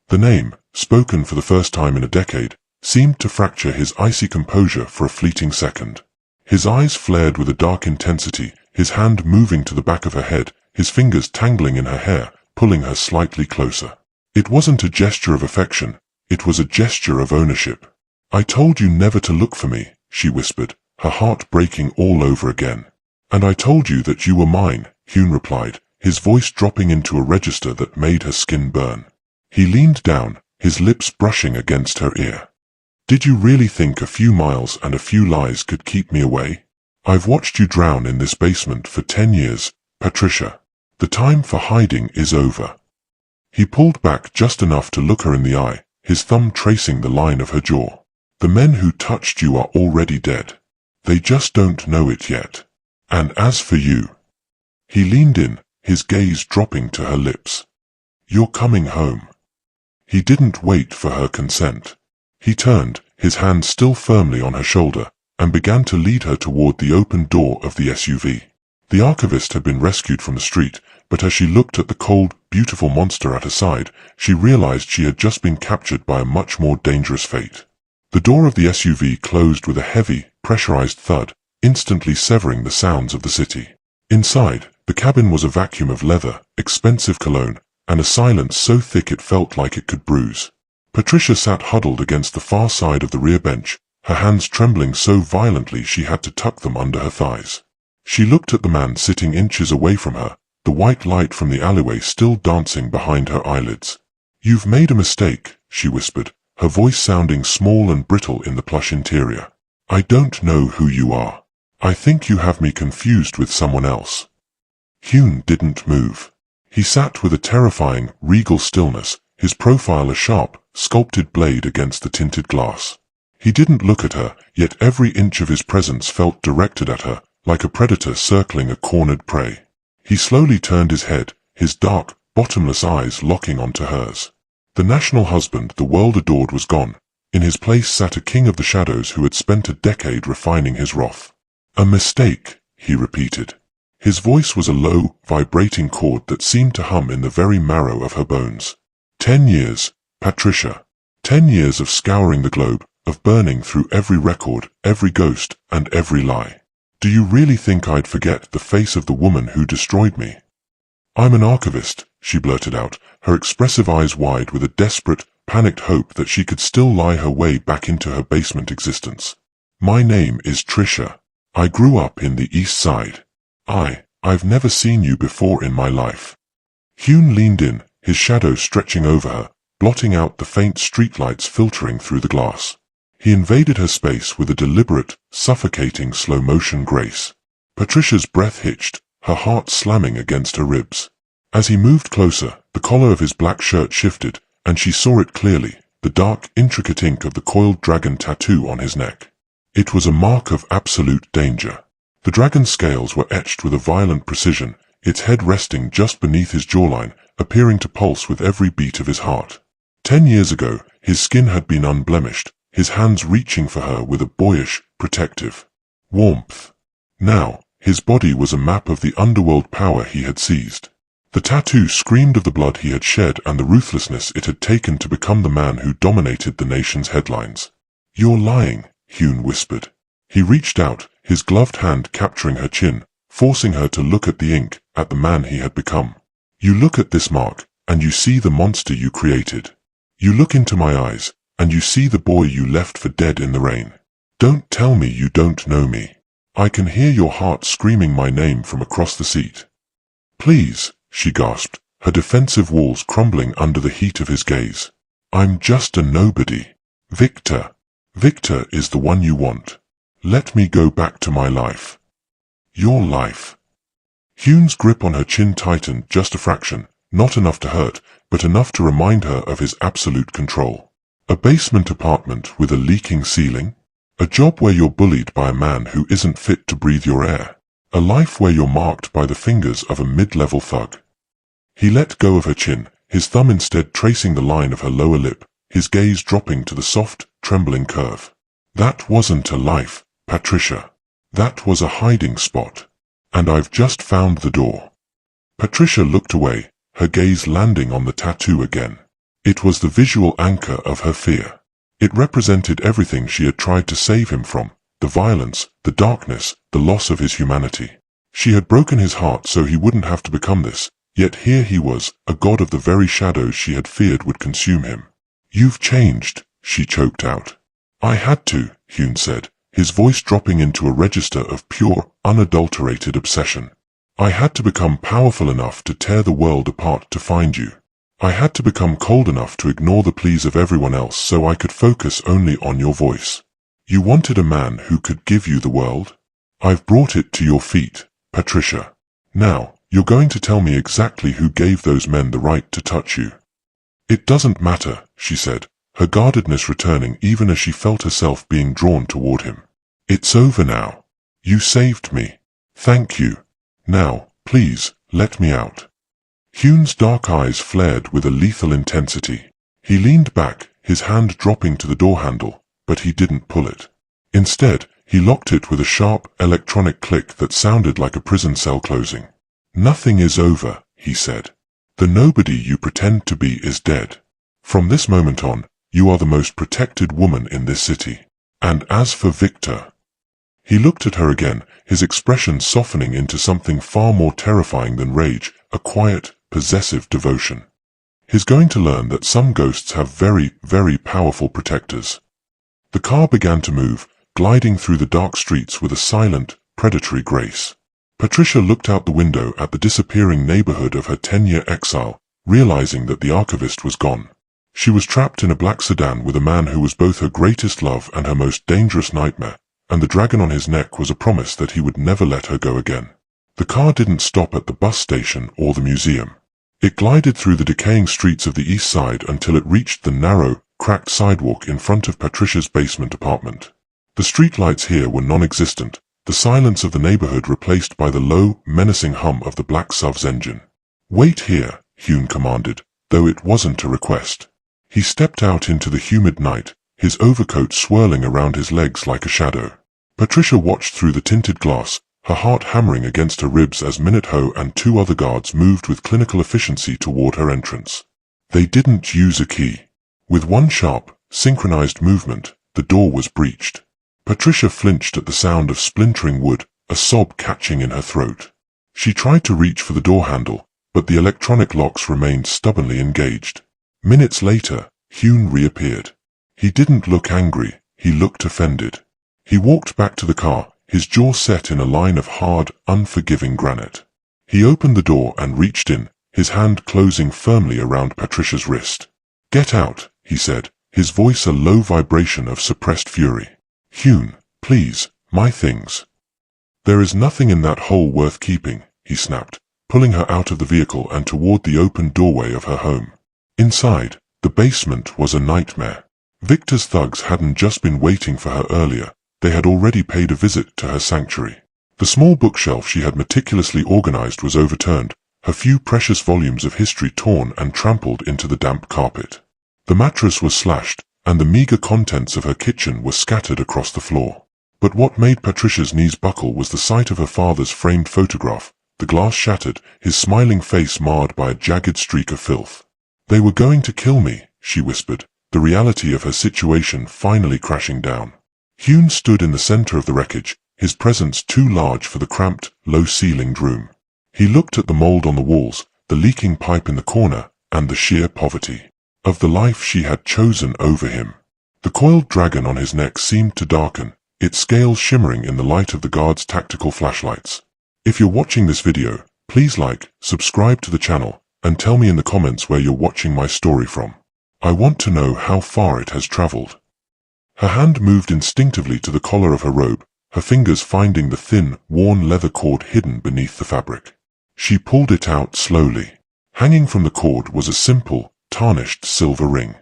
The name, spoken for the first time in a decade, seemed to fracture his icy composure for a fleeting second. His eyes flared with a dark intensity, his hand moving to the back of her head, his fingers tangling in her hair, pulling her slightly closer. It wasn't a gesture of affection, it was a gesture of ownership. I told you never to look for me, she whispered, her heart breaking all over again. And I told you that you were mine, Hyun replied, his voice dropping into a register that made her skin burn. He leaned down, his lips brushing against her ear. Did you really think a few miles and a few lies could keep me away? I've watched you drown in this basement for 10 years, Patricia. The time for hiding is over. He pulled back just enough to look her in the eye, his thumb tracing the line of her jaw. The men who touched you are already dead. They just don't know it yet. And as for you... He leaned in, his gaze dropping to her lips. You're coming home. He didn't wait for her consent. He turned, his hand still firmly on her shoulder, and began to lead her toward the open door of the SUV. The archivist had been rescued from the street, but as she looked at the cold, beautiful monster at her side, she realized she had just been captured by a much more dangerous fate. The door of the SUV closed with a heavy, pressurized thud, instantly severing the sounds of the city. Inside, the cabin was a vacuum of leather, expensive cologne, and a silence so thick it felt like it could bruise. Patricia sat huddled against the far side of the rear bench, her hands trembling so violently she had to tuck them under her thighs. She looked at the man sitting inches away from her, the white light from the alleyway still dancing behind her eyelids. You've made a mistake, she whispered, her voice sounding small and brittle in the plush interior. I don't know who you are. I think you have me confused with someone else. Hyun didn't move. He sat with a terrifying, regal stillness, his profile a sharp, sculpted blade against the tinted glass. He didn't look at her, yet every inch of his presence felt directed at her, like a predator circling a cornered prey. He slowly turned his head, his dark, bottomless eyes locking onto hers. The national husband the world adored was gone. In his place sat a king of the shadows who had spent a decade refining his wrath. A mistake, he repeated. His voice was a low, vibrating chord that seemed to hum in the very marrow of her bones. 10 years, Patricia. 10 years of scouring the globe, of burning through every record, every ghost, and every lie. Do you really think I'd forget the face of the woman who destroyed me? I'm an archivist, she blurted out, her expressive eyes wide with a desperate, panicked hope that she could still lie her way back into her basement existence. My name is Trisha. I grew up in the East Side. I've never seen you before in my life. Hyun leaned in, his shadow stretching over her, blotting out the faint streetlights filtering through the glass. He invaded her space with a deliberate, suffocating slow-motion grace. Patricia's breath hitched, her heart slamming against her ribs. As he moved closer, the collar of his black shirt shifted, and she saw it clearly, the dark, intricate ink of the coiled dragon tattoo on his neck. It was a mark of absolute danger. The dragon's scales were etched with a violent precision, its head resting just beneath his jawline, appearing to pulse with every beat of his heart. 10 years ago, his skin had been unblemished, his hands reaching for her with a boyish, protective warmth. Now, his body was a map of the underworld power he had seized. The tattoo screamed of the blood he had shed and the ruthlessness it had taken to become the man who dominated the nation's headlines. You're lying, Hyun whispered. He reached out, his gloved hand capturing her chin, forcing her to look at the ink, at the man he had become. You look at this mark, and you see the monster you created. You look into my eyes, and you see the boy you left for dead in the rain. Don't tell me you don't know me. I can hear your heart screaming my name from across the seat. Please, she gasped, her defensive walls crumbling under the heat of his gaze. I'm just a nobody. Victor. Victor is the one you want. Let me go back to my life. Your life. Hyun's grip on her chin tightened just a fraction, not enough to hurt, but enough to remind her of his absolute control. A basement apartment with a leaking ceiling? A job where you're bullied by a man who isn't fit to breathe your air? A life where you're marked by the fingers of a mid-level thug? He let go of her chin, his thumb instead tracing the line of her lower lip, his gaze dropping to the soft, trembling curve. That wasn't a life, Patricia. That was a hiding spot. And I've just found the door. Patricia looked away, her gaze landing on the tattoo again. It was the visual anchor of her fear. It represented everything she had tried to save him from, the violence, the darkness, the loss of his humanity. She had broken his heart so he wouldn't have to become this, yet here he was, a god of the very shadows she had feared would consume him. You've changed, she choked out. I had to, Hyun said, his voice dropping into a register of pure, unadulterated obsession. I had to become powerful enough to tear the world apart to find you. I had to become cold enough to ignore the pleas of everyone else so I could focus only on your voice. You wanted a man who could give you the world? I've brought it to your feet, Patricia. Now, you're going to tell me exactly who gave those men the right to touch you. It doesn't matter, she said, her guardedness returning even as she felt herself being drawn toward him. It's over now. You saved me. Thank you. Now, please, let me out. Hyun's dark eyes flared with a lethal intensity. He leaned back, his hand dropping to the door handle, but he didn't pull it. Instead, he locked it with a sharp, electronic click that sounded like a prison cell closing. Nothing is over, he said. The nobody you pretend to be is dead. From this moment on, you are the most protected woman in this city. And as for Victor... He looked at her again, his expression softening into something far more terrifying than rage, a quiet, possessive devotion. He's going to learn that some ghosts have very, very powerful protectors. The car began to move, gliding through the dark streets with a silent, predatory grace. Patricia looked out the window at the disappearing neighborhood of her 10-year exile, realizing that the archivist was gone. She was trapped in a black sedan with a man who was both her greatest love and her most dangerous nightmare, and the dragon on his neck was a promise that he would never let her go again. The car didn't stop at the bus station or the museum. It glided through the decaying streets of the east side until it reached the narrow, cracked sidewalk in front of Patricia's basement apartment. The streetlights here were non-existent, the silence of the neighborhood replaced by the low, menacing hum of the black SUV's engine. Wait here, Hyun commanded, though it wasn't a request. He stepped out into the humid night, his overcoat swirling around his legs like a shadow. Patricia watched through the tinted glass, her heart hammering against her ribs as Minute Ho and two other guards moved with clinical efficiency toward her entrance. They didn't use a key. With one sharp, synchronized movement, the door was breached. Patricia flinched at the sound of splintering wood, a sob catching in her throat. She tried to reach for the door handle, but the electronic locks remained stubbornly engaged. Minutes later, Hyun reappeared. He didn't look angry, he looked offended. He walked back to the car, his jaw set in a line of hard, unforgiving granite. He opened the door and reached in, his hand closing firmly around Patricia's wrist. Get out, he said, his voice a low vibration of suppressed fury. Hyun, please, my things. There is nothing in that hole worth keeping, he snapped, pulling her out of the vehicle and toward the open doorway of her home. Inside, the basement was a nightmare. Victor's thugs hadn't just been waiting for her earlier, they had already paid a visit to her sanctuary. The small bookshelf she had meticulously organized was overturned, her few precious volumes of history torn and trampled into the damp carpet. The mattress was slashed, and the meager contents of her kitchen were scattered across the floor. But what made Patricia's knees buckle was the sight of her father's framed photograph, the glass shattered, his smiling face marred by a jagged streak of filth. They were going to kill me, she whispered, the reality of her situation finally crashing down. Hyun stood in the center of the wreckage, his presence too large for the cramped, low-ceilinged room. He looked at the mold on the walls, the leaking pipe in the corner, and the sheer poverty of the life she had chosen over him. The coiled dragon on his neck seemed to darken, its scales shimmering in the light of the guards' tactical flashlights. If you're watching this video, please like, subscribe to the channel, and tell me in the comments where you're watching my story from. I want to know how far it has traveled. Her hand moved instinctively to the collar of her robe, her fingers finding the thin, worn leather cord hidden beneath the fabric. She pulled it out slowly. Hanging from the cord was a simple, tarnished silver ring.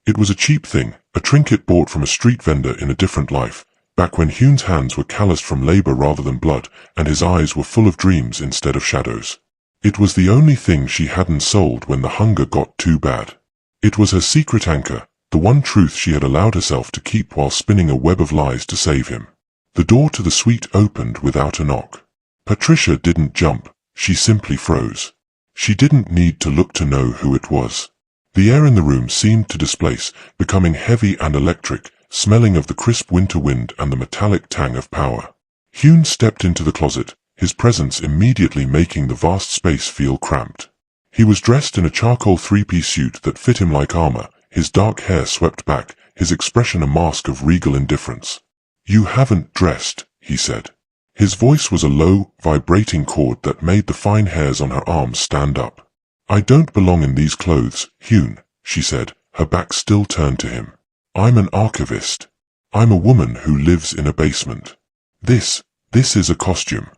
It was a cheap thing, a trinket bought from a street vendor in a different life, back when Hyun's hands were calloused from labor rather than blood, and his eyes were full of dreams instead of shadows. It was the only thing she hadn't sold when the hunger got too bad. It was her secret anchor, the one truth she had allowed herself to keep while spinning a web of lies to save him. The door to the suite opened without a knock. Patricia didn't jump, she simply froze. She didn't need to look to know who it was. The air in the room seemed to displace, becoming heavy and electric, smelling of the crisp winter wind and the metallic tang of power. Hyun stepped into the closet, his presence immediately making the vast space feel cramped. He was dressed in a charcoal three-piece suit that fit him like armor, his dark hair swept back, his expression a mask of regal indifference. "You haven't dressed," he said. His voice was a low, vibrating chord that made the fine hairs on her arms stand up. "I don't belong in these clothes, Hyun," she said, her back still turned to him. "I'm an archivist. I'm a woman who lives in a basement. This is a costume."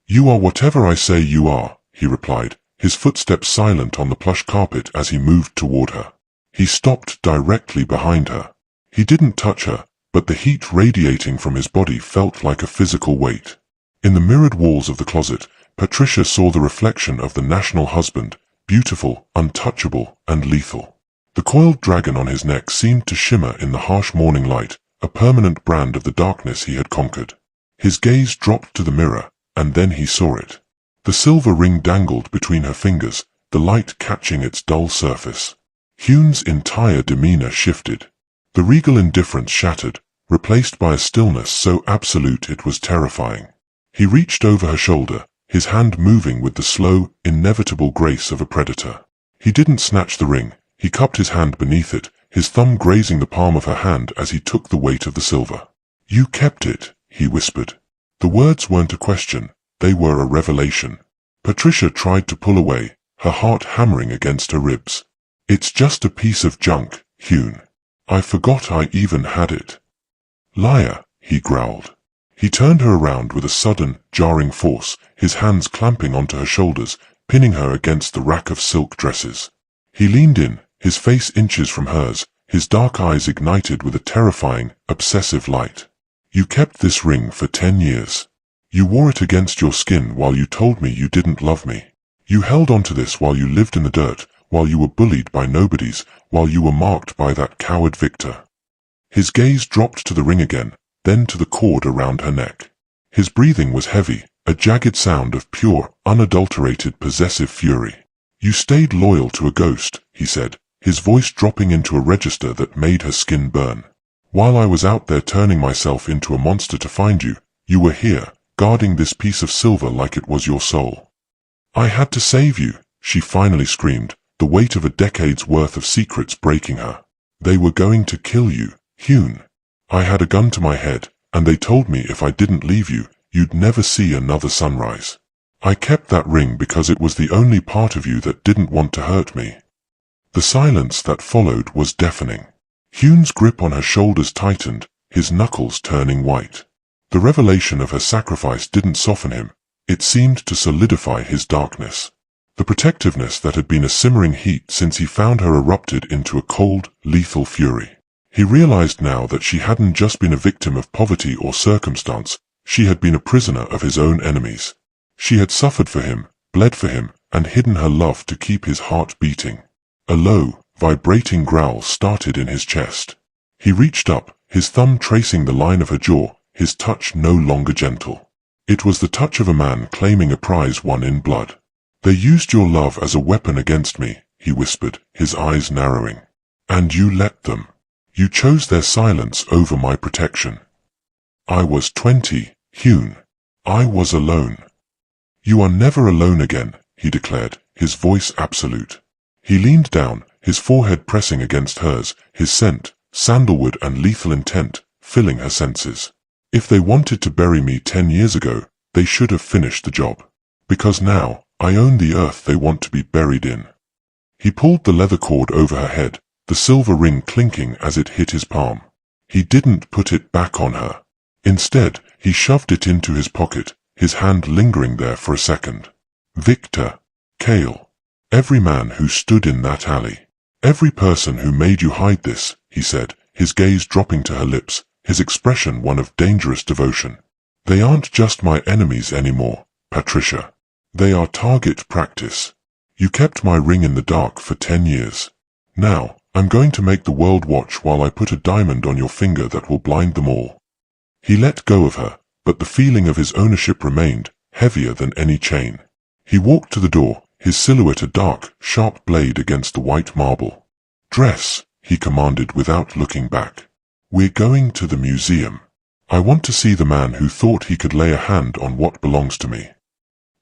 "You are whatever I say you are," he replied, his footsteps silent on the plush carpet as he moved toward her. He stopped directly behind her. He didn't touch her, but the heat radiating from his body felt like a physical weight. In the mirrored walls of the closet, Patricia saw the reflection of the national husband, beautiful, untouchable, and lethal. The coiled dragon on his neck seemed to shimmer in the harsh morning light, a permanent brand of the darkness he had conquered. His gaze dropped to the mirror, and then he saw it. The silver ring dangled between her fingers, the light catching its dull surface. Hyun's entire demeanor shifted. The regal indifference shattered, replaced by a stillness so absolute it was terrifying. He reached over her shoulder, his hand moving with the slow, inevitable grace of a predator. He didn't snatch the ring, he cupped his hand beneath it, his thumb grazing the palm of her hand as he took the weight of the silver. "You kept it," he whispered. The words weren't a question, they were a revelation. Patricia tried to pull away, her heart hammering against her ribs. "It's just a piece of junk, Hyun. I forgot I even had it." "Liar," he growled. He turned her around with a sudden, jarring force, his hands clamping onto her shoulders, pinning her against the rack of silk dresses. He leaned in, his face inches from hers, his dark eyes ignited with a terrifying, obsessive light. "You kept this ring for 10 years. You wore it against your skin while you told me you didn't love me. You held onto this while you lived in the dirt, while you were bullied by nobodies, while you were marked by that coward Victor." His gaze dropped to the ring again, then to the cord around her neck. His breathing was heavy, a jagged sound of pure, unadulterated possessive fury. "You stayed loyal to a ghost," he said, his voice dropping into a register that made her skin burn. "While I was out there turning myself into a monster to find you, you were here, guarding this piece of silver like it was your soul." "I had to save you," she finally screamed, the weight of a decade's worth of secrets breaking her. "They were going to kill you, Hyun. I had a gun to my head, and they told me if I didn't leave you, you'd never see another sunrise. I kept that ring because it was the only part of you that didn't want to hurt me." The silence that followed was deafening. Hyun's grip on her shoulders tightened, his knuckles turning white. The revelation of her sacrifice didn't soften him, it seemed to solidify his darkness. The protectiveness that had been a simmering heat since he found her erupted into a cold, lethal fury. He realized now that she hadn't just been a victim of poverty or circumstance, she had been a prisoner of his own enemies. She had suffered for him, bled for him, and hidden her love to keep his heart beating. A low, vibrating growl started in his chest. He reached up, his thumb tracing the line of her jaw, his touch no longer gentle. It was the touch of a man claiming a prize won in blood. "They used your love as a weapon against me," he whispered, his eyes narrowing. "And you let them. You chose their silence over my protection. I was 20, Hyun. I was alone." "You are never alone again," he declared, his voice absolute. He leaned down, his forehead pressing against hers, his scent, sandalwood and lethal intent, filling her senses. "If they wanted to bury me 10 years ago, they should have finished the job. Because now, I own the earth they want to be buried in." He pulled the leather cord over her head, the silver ring clinking as it hit his palm. He didn't put it back on her. Instead, he shoved it into his pocket, his hand lingering there for a second. "Victor, Kael, every man who stood in that alley. Every person who made you hide this," he said, his gaze dropping to her lips, his expression one of dangerous devotion. "They aren't just my enemies anymore, Patricia. They are target practice. You kept my ring in the dark for 10 years. Now, I'm going to make the world watch while I put a diamond on your finger that will blind them all." He let go of her, but the feeling of his ownership remained, heavier than any chain. He walked to the door, his silhouette a dark, sharp blade against the white marble. "Dress," he commanded without looking back. "We're going to the museum. I want to see the man who thought he could lay a hand on what belongs to me."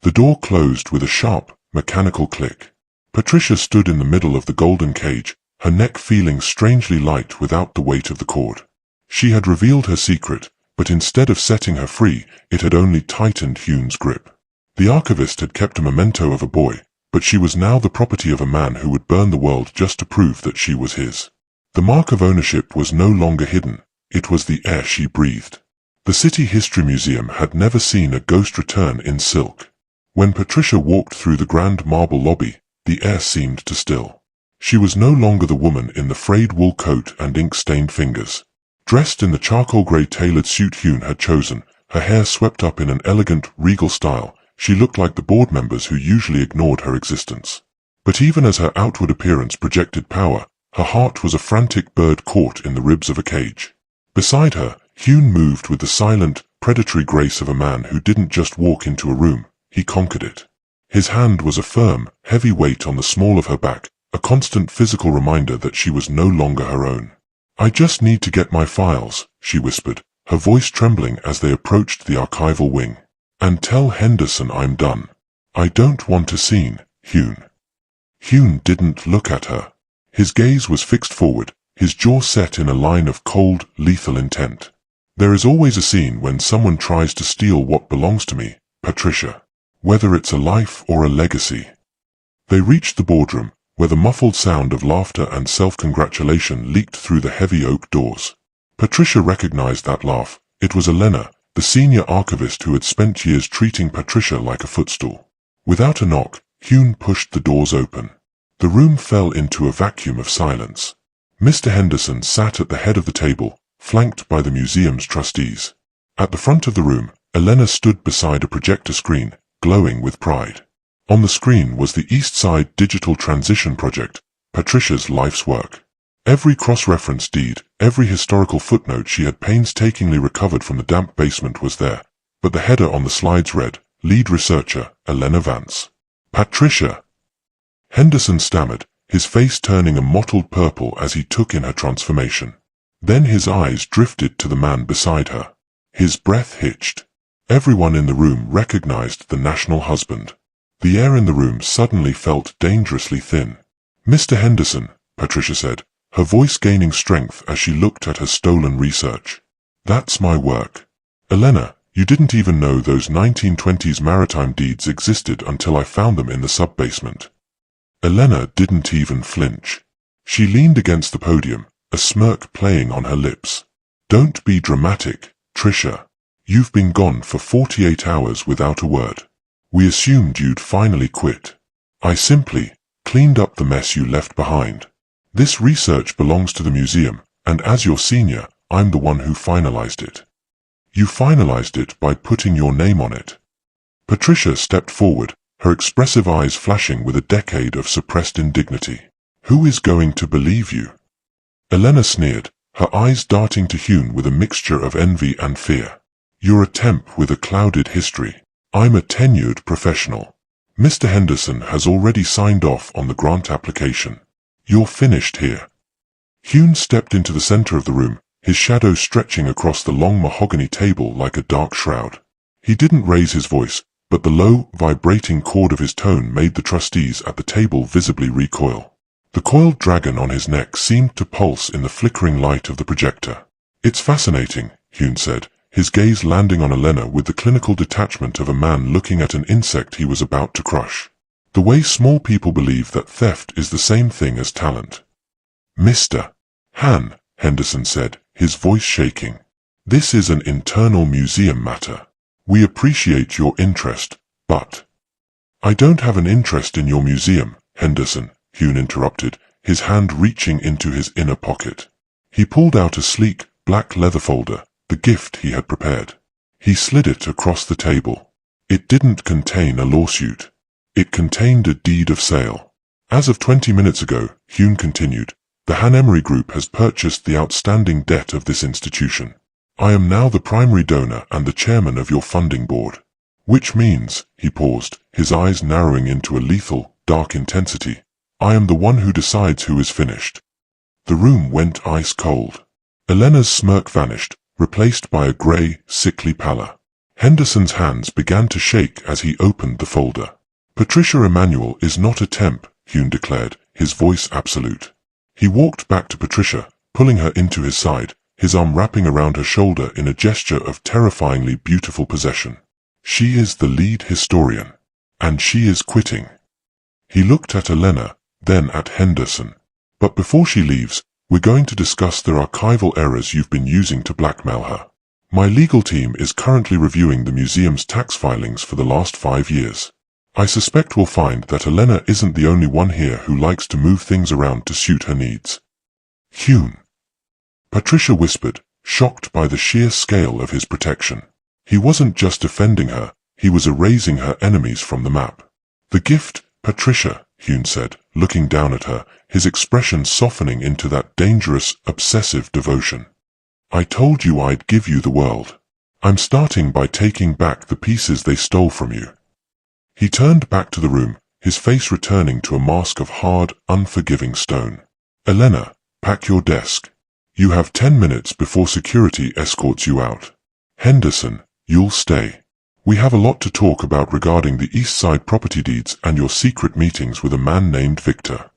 The door closed with a sharp, mechanical click. Patricia stood in the middle of the golden cage, her neck feeling strangely light without the weight of the cord. She had revealed her secret, but instead of setting her free, it had only tightened Hyun's grip. The archivist had kept a memento of a boy, but she was now the property of a man who would burn the world just to prove that she was his. The mark of ownership was no longer hidden, it was the air she breathed. The City History Museum had never seen a ghost return in silk. When Patricia walked through the grand marble lobby, the air seemed to still. She was no longer the woman in the frayed wool coat and ink-stained fingers. Dressed in the charcoal grey tailored suit Hyun had chosen, her hair swept up in an elegant, regal style, she looked like the board members who usually ignored her existence. But even as her outward appearance projected power, her heart was a frantic bird caught in the ribs of a cage. Beside her, Hyun moved with the silent, predatory grace of a man who didn't just walk into a room, he conquered it. His hand was a firm, heavy weight on the small of her back, a constant physical reminder that she was no longer her own. "I just need to get my files," she whispered, her voice trembling as they approached the archival wing. "And tell Henderson I'm done. I don't want a scene, Hyun." Hyun didn't look at her. His gaze was fixed forward, his jaw set in a line of cold, lethal intent. "There is always a scene when someone tries to steal what belongs to me, Patricia. Whether it's a life or a legacy." They reached the boardroom, where the muffled sound of laughter and self-congratulation leaked through the heavy oak doors. Patricia recognized that laugh. It was Elena, the senior archivist who had spent years treating Patricia like a footstool. Without a knock, Hyun pushed the doors open. The room fell into a vacuum of silence. Mr. Henderson sat at the head of the table, flanked by the museum's trustees. At the front of the room, Elena stood beside a projector screen, glowing with pride. On the screen was the East Side Digital Transition Project, Patricia's life's work. Every cross-reference deed, every historical footnote she had painstakingly recovered from the damp basement was there, but the header on the slides read, "Lead Researcher, Elena Vance." "Patricia!" Henderson stammered, his face turning a mottled purple as he took in her transformation. Then his eyes drifted to the man beside her. His breath hitched. Everyone in the room recognized the national husband. The air in the room suddenly felt dangerously thin. "Mr. Henderson," Patricia said, her voice gaining strength as she looked at her stolen research. "That's my work. Elena, you didn't even know those 1920s maritime deeds existed until I found them in the sub-basement." Elena didn't even flinch. She leaned against the podium, a smirk playing on her lips. "Don't be dramatic, Tricia. You've been gone for 48 hours without a word. We assumed you'd finally quit. I simply cleaned up the mess you left behind. This research belongs to the museum, and as your senior, I'm the one who finalized it. You finalized it by putting your name on it." Patricia stepped forward, her expressive eyes flashing with a decade of suppressed indignity. "Who is going to believe you?" Elena sneered, her eyes darting to Hyun with a mixture of envy and fear. "You're a temp with a clouded history. I'm a tenured professional. Mr. Henderson has already signed off on the grant application. You're finished here." Hyun stepped into the center of the room, his shadow stretching across the long mahogany table like a dark shroud. He didn't raise his voice, but the low, vibrating chord of his tone made the trustees at the table visibly recoil. The coiled dragon on his neck seemed to pulse in the flickering light of the projector. "It's fascinating," Hyun said, his gaze landing on Elena with the clinical detachment of a man looking at an insect he was about to crush. "The way small people believe that theft is the same thing as talent." "Mr. Han," Henderson said, his voice shaking. "This is an internal museum matter. We appreciate your interest, but—" "I don't have an interest in your museum, Henderson," Hyun interrupted, his hand reaching into his inner pocket. He pulled out a sleek, black leather folder, the gift he had prepared. He slid it across the table. It didn't contain a lawsuit. It contained a deed of sale. "As of 20 minutes ago," Hyun continued, "the Han Emery Group has purchased the outstanding debt of this institution. I am now the primary donor and the chairman of your funding board. Which means," he paused, his eyes narrowing into a lethal, dark intensity, "I am the one who decides who is finished." The room went ice cold. Elena's smirk vanished, replaced by a grey, sickly pallor. Henderson's hands began to shake as he opened the folder. "Patricia Emmanuel is not a temp," Hyun declared, his voice absolute. He walked back to Patricia, pulling her into his side, his arm wrapping around her shoulder in a gesture of terrifyingly beautiful possession. She is the lead historian. And she is quitting. He looked at Elena, then at Henderson. But before she leaves, we're going to discuss the archival errors you've been using to blackmail her. My legal team is currently reviewing the museum's tax filings for the last 5 years. I suspect we'll find that Elena isn't the only one here who likes to move things around to suit her needs. Hyun. Patricia whispered, shocked by the sheer scale of his protection. He wasn't just defending her, he was erasing her enemies from the map. The gift, Patricia, Hyun said, looking down at her, his expression softening into that dangerous, obsessive devotion. I told you I'd give you the world. I'm starting by taking back the pieces they stole from you. He turned back to the room, his face returning to a mask of hard, unforgiving stone. Elena, pack your desk. You have 10 minutes before security escorts you out. Henderson, you'll stay. We have a lot to talk about regarding the East Side property deeds and your secret meetings with a man named Victor.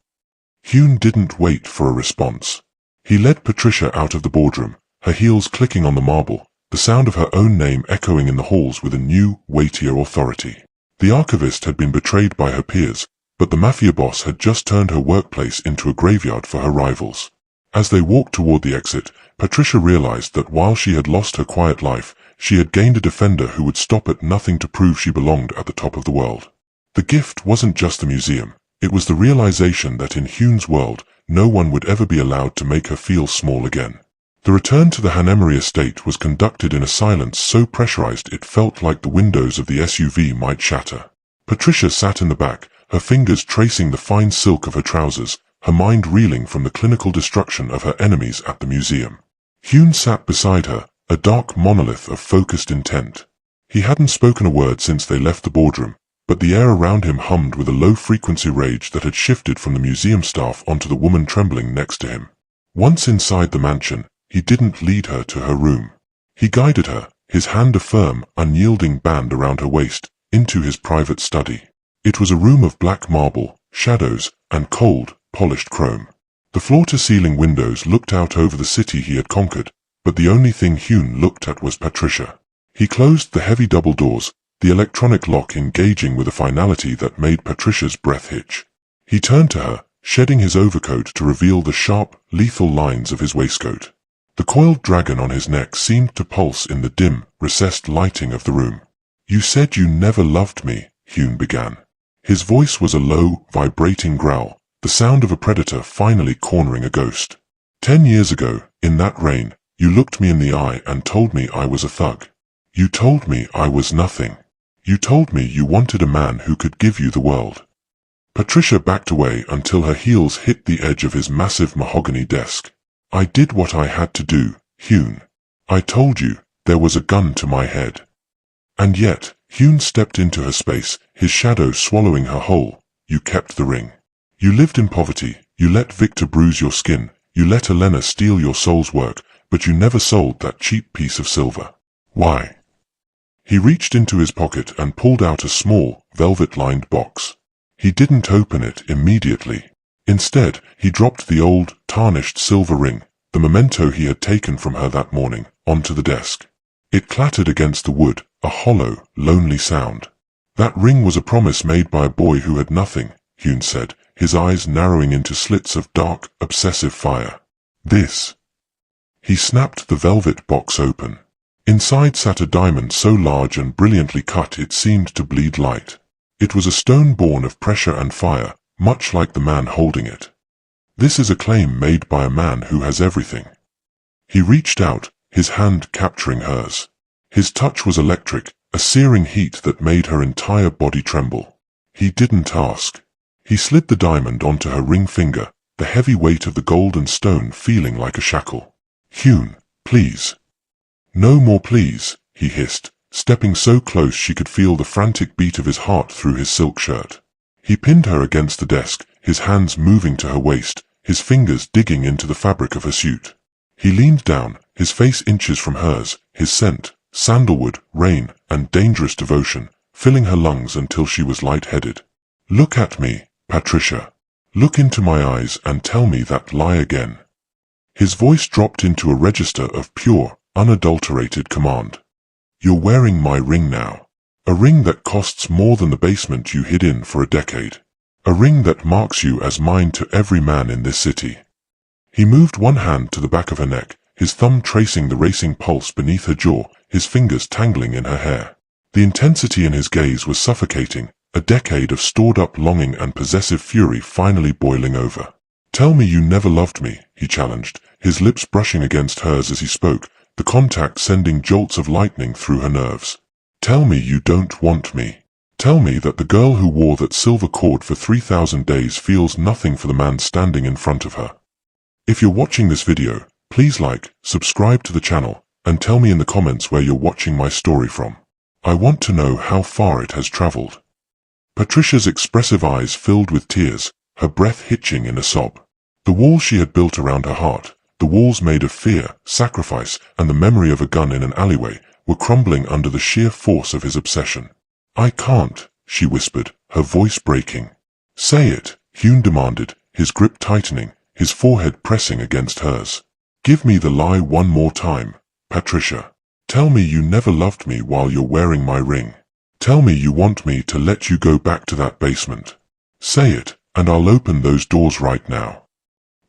Hyun didn't wait for a response. He led Patricia out of the boardroom, her heels clicking on the marble, the sound of her own name echoing in the halls with a new, weightier authority. The archivist had been betrayed by her peers, but the Mafia boss had just turned her workplace into a graveyard for her rivals. As they walked toward the exit, Patricia realized that while she had lost her quiet life, she had gained a defender who would stop at nothing to prove she belonged at the top of the world. The gift wasn't just the museum, it was the realization that in Hyun's world, no one would ever be allowed to make her feel small again. The return to the Hanemery estate was conducted in a silence so pressurized it felt like the windows of the SUV might shatter. Patricia sat in the back, her fingers tracing the fine silk of her trousers, her mind reeling from the clinical destruction of her enemies at the museum. Hyun sat beside her, a dark monolith of focused intent. He hadn't spoken a word since they left the boardroom, but the air around him hummed with a low-frequency rage that had shifted from the museum staff onto the woman trembling next to him. Once inside the mansion, he didn't lead her to her room. He guided her, his hand a firm, unyielding band around her waist, into his private study. It was a room of black marble, shadows, and cold, polished chrome. The floor-to-ceiling windows looked out over the city he had conquered, but the only thing Hyun looked at was Patricia. He closed the heavy double doors, the electronic lock engaging with a finality that made Patricia's breath hitch. He turned to her, shedding his overcoat to reveal the sharp, lethal lines of his waistcoat. The coiled dragon on his neck seemed to pulse in the dim, recessed lighting of the room. You said you never loved me, Hyun began. His voice was a low, vibrating growl, the sound of a predator finally cornering a ghost. 10 years ago, in that rain, you looked me in the eye and told me I was a thug. You told me I was nothing. You told me you wanted a man who could give you the world. Patricia backed away until her heels hit the edge of his massive mahogany desk. I did what I had to do, Hyun. I told you, there was a gun to my head. And yet, Hyun stepped into her space, his shadow swallowing her whole. You kept the ring. You lived in poverty, you let Victor bruise your skin, you let Elena steal your soul's work, but you never sold that cheap piece of silver. Why? He reached into his pocket and pulled out a small, velvet-lined box. He didn't open it immediately. Instead, he dropped the old, tarnished silver ring, the memento he had taken from her that morning, onto the desk. It clattered against the wood, a hollow, lonely sound. That ring was a promise made by a boy who had nothing, Hyun said, his eyes narrowing into slits of dark, obsessive fire. This. He snapped the velvet box open. Inside sat a diamond so large and brilliantly cut it seemed to bleed light. It was a stone born of pressure and fire, much like the man holding it. This is a claim made by a man who has everything. He reached out, his hand capturing hers. His touch was electric, a searing heat that made her entire body tremble. He didn't ask. He slid the diamond onto her ring finger, the heavy weight of the golden stone feeling like a shackle. Hyun, please. No more please, he hissed, stepping so close she could feel the frantic beat of his heart through his silk shirt. He pinned her against the desk, his hands moving to her waist, his fingers digging into the fabric of her suit. He leaned down, his face inches from hers, his scent, sandalwood, rain, and dangerous devotion, filling her lungs until she was lightheaded. Look at me, Patricia. Look into my eyes and tell me that lie again." His voice dropped into a register of pure, unadulterated command. "You're wearing my ring now. A ring that costs more than the basement you hid in for a decade. A ring that marks you as mine to every man in this city." He moved one hand to the back of her neck, his thumb tracing the racing pulse beneath her jaw, his fingers tangling in her hair. The intensity in his gaze was suffocating, a decade of stored-up longing and possessive fury finally boiling over. "Tell me you never loved me," he challenged, his lips brushing against hers as he spoke, the contact sending jolts of lightning through her nerves. "Tell me you don't want me. Tell me that the girl who wore that silver cord for 3,000 days feels nothing for the man standing in front of her." If you're watching this video, please like, subscribe to the channel, and tell me in the comments where you're watching my story from. I want to know how far it has traveled. Patricia's expressive eyes filled with tears, her breath hitching in a sob. The walls she had built around her heart, the walls made of fear, sacrifice, and the memory of a gun in an alleyway, were crumbling under the sheer force of his obsession. "I can't," she whispered, her voice breaking. "Say it," Hyun demanded, his grip tightening, his forehead pressing against hers. "Give me the lie one more time, Patricia. Tell me you never loved me while you're wearing my ring. Tell me you want me to let you go back to that basement. Say it, and I'll open those doors right now."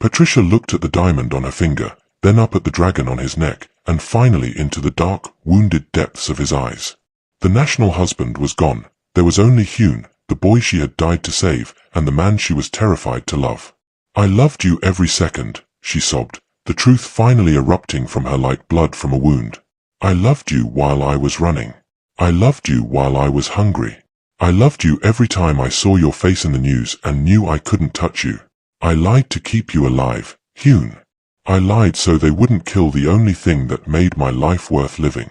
Patricia looked at the diamond on her finger, then up at the dragon on his neck, and finally into the dark, wounded depths of his eyes. The national husband was gone. There was only Hyun, the boy she had died to save, and the man she was terrified to love. "I loved you every second," she sobbed, the truth finally erupting from her like blood from a wound. "I loved you while I was running. I loved you while I was hungry. I loved you every time I saw your face in the news and knew I couldn't touch you. I lied to keep you alive, Hyun. I lied so they wouldn't kill the only thing that made my life worth living."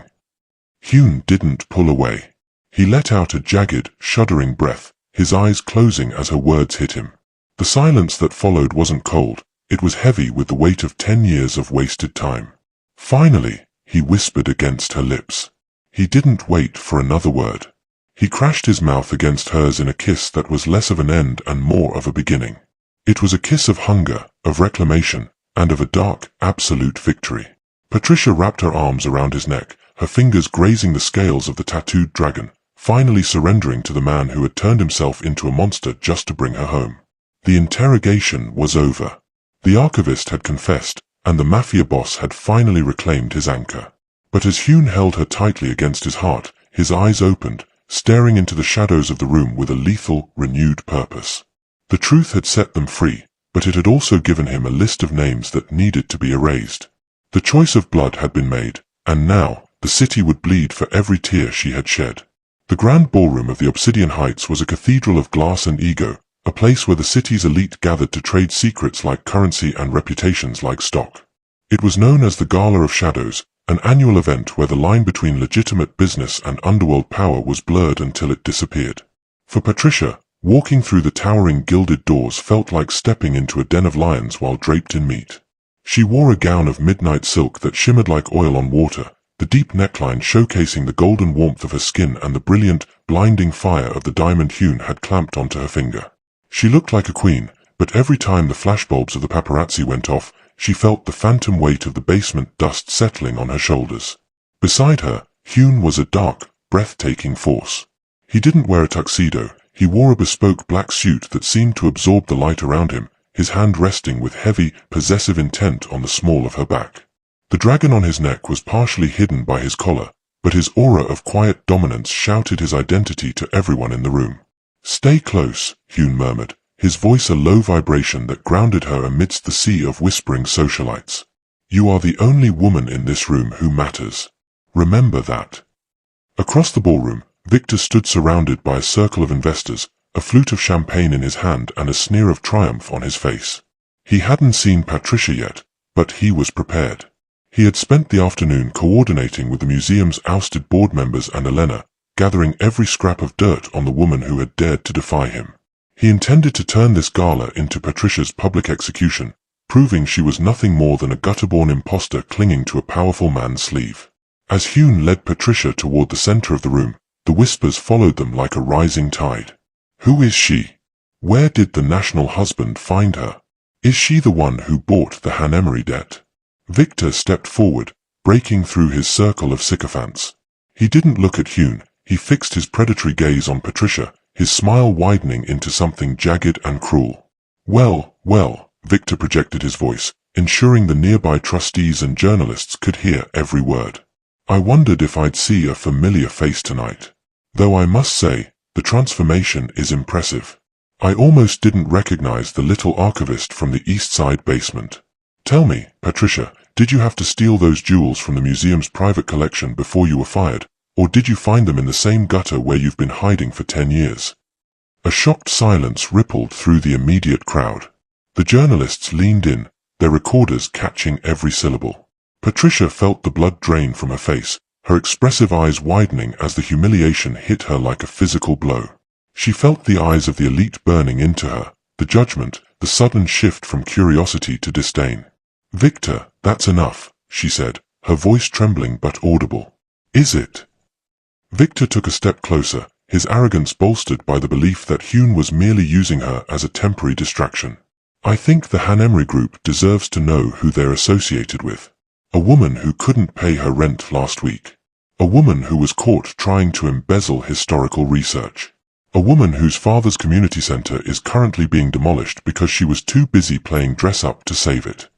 Hyun didn't pull away. He let out a jagged, shuddering breath, his eyes closing as her words hit him. The silence that followed wasn't cold, it was heavy with the weight of 10 years of wasted time. "Finally," he whispered against her lips. He didn't wait for another word. He crashed his mouth against hers in a kiss that was less of an end and more of a beginning. It was a kiss of hunger, of reclamation, and of a dark, absolute victory. Patricia wrapped her arms around his neck, her fingers grazing the scales of the tattooed dragon, finally surrendering to the man who had turned himself into a monster just to bring her home. The interrogation was over. The archivist had confessed, and the Mafia boss had finally reclaimed his anchor. But as Hyun held her tightly against his heart, his eyes opened, staring into the shadows of the room with a lethal, renewed purpose. The truth had set them free, but it had also given him a list of names that needed to be erased. The choice of blood had been made, and now, the city would bleed for every tear she had shed. The grand ballroom of the Obsidian Heights was a cathedral of glass and ego, a place where the city's elite gathered to trade secrets like currency and reputations like stock. It was known as the Gala of Shadows, an annual event where the line between legitimate business and underworld power was blurred until it disappeared. For Patricia, walking through the towering gilded doors felt like stepping into a den of lions while draped in meat. She wore a gown of midnight silk that shimmered like oil on water, the deep neckline showcasing the golden warmth of her skin and the brilliant, blinding fire of the diamond Hyun had clamped onto her finger. She looked like a queen, but every time the flashbulbs of the paparazzi went off, she felt the phantom weight of the basement dust settling on her shoulders. Beside her, Hyun was a dark, breathtaking force. He didn't wear a tuxedo, he wore a bespoke black suit that seemed to absorb the light around him, his hand resting with heavy, possessive intent on the small of her back. The dragon on his neck was partially hidden by his collar, but his aura of quiet dominance shouted his identity to everyone in the room. "Stay close," Hyun murmured, his voice a low vibration that grounded her amidst the sea of whispering socialites. "You are the only woman in this room who matters. Remember that." Across the ballroom, Victor stood surrounded by a circle of investors, a flute of champagne in his hand and a sneer of triumph on his face. He hadn't seen Patricia yet, but he was prepared. He had spent the afternoon coordinating with the museum's ousted board members and Elena, gathering every scrap of dirt on the woman who had dared to defy him. He intended to turn this gala into Patricia's public execution, proving she was nothing more than a gutter-born imposter clinging to a powerful man's sleeve. As Hyun led Patricia toward the center of the room, the whispers followed them like a rising tide. "Who is she? Where did the national husband find her? Is she the one who bought the Han debt? Victor stepped forward, breaking through his circle of sycophants. He didn't look at Hyun, he fixed his predatory gaze on Patricia, his smile widening into something jagged and cruel. Well, Victor projected his voice, ensuring the nearby trustees and journalists could hear every word. I wondered if I'd see a familiar face tonight. Though I must say, the transformation is impressive. I almost didn't recognize the little archivist from the East Side basement. Tell me, Patricia, did you have to steal those jewels from the museum's private collection before you were fired, or did you find them in the same gutter where you've been hiding for 10 years? A shocked silence rippled through the immediate crowd. The journalists leaned in, their recorders catching every syllable. Patricia felt the blood drain from her face, her expressive eyes widening as the humiliation hit her like a physical blow. She felt the eyes of the elite burning into her, the judgment, the sudden shift from curiosity to disdain. Victor, that's enough, she said, her voice trembling but audible. Is it? Victor took a step closer, his arrogance bolstered by the belief that Hyun was merely using her as a temporary distraction. I think the Han group deserves to know who they're associated with. A woman who couldn't pay her rent last week. A woman who was caught trying to embezzle historical research. A woman whose father's community center is currently being demolished because she was too busy playing dress-up to save it.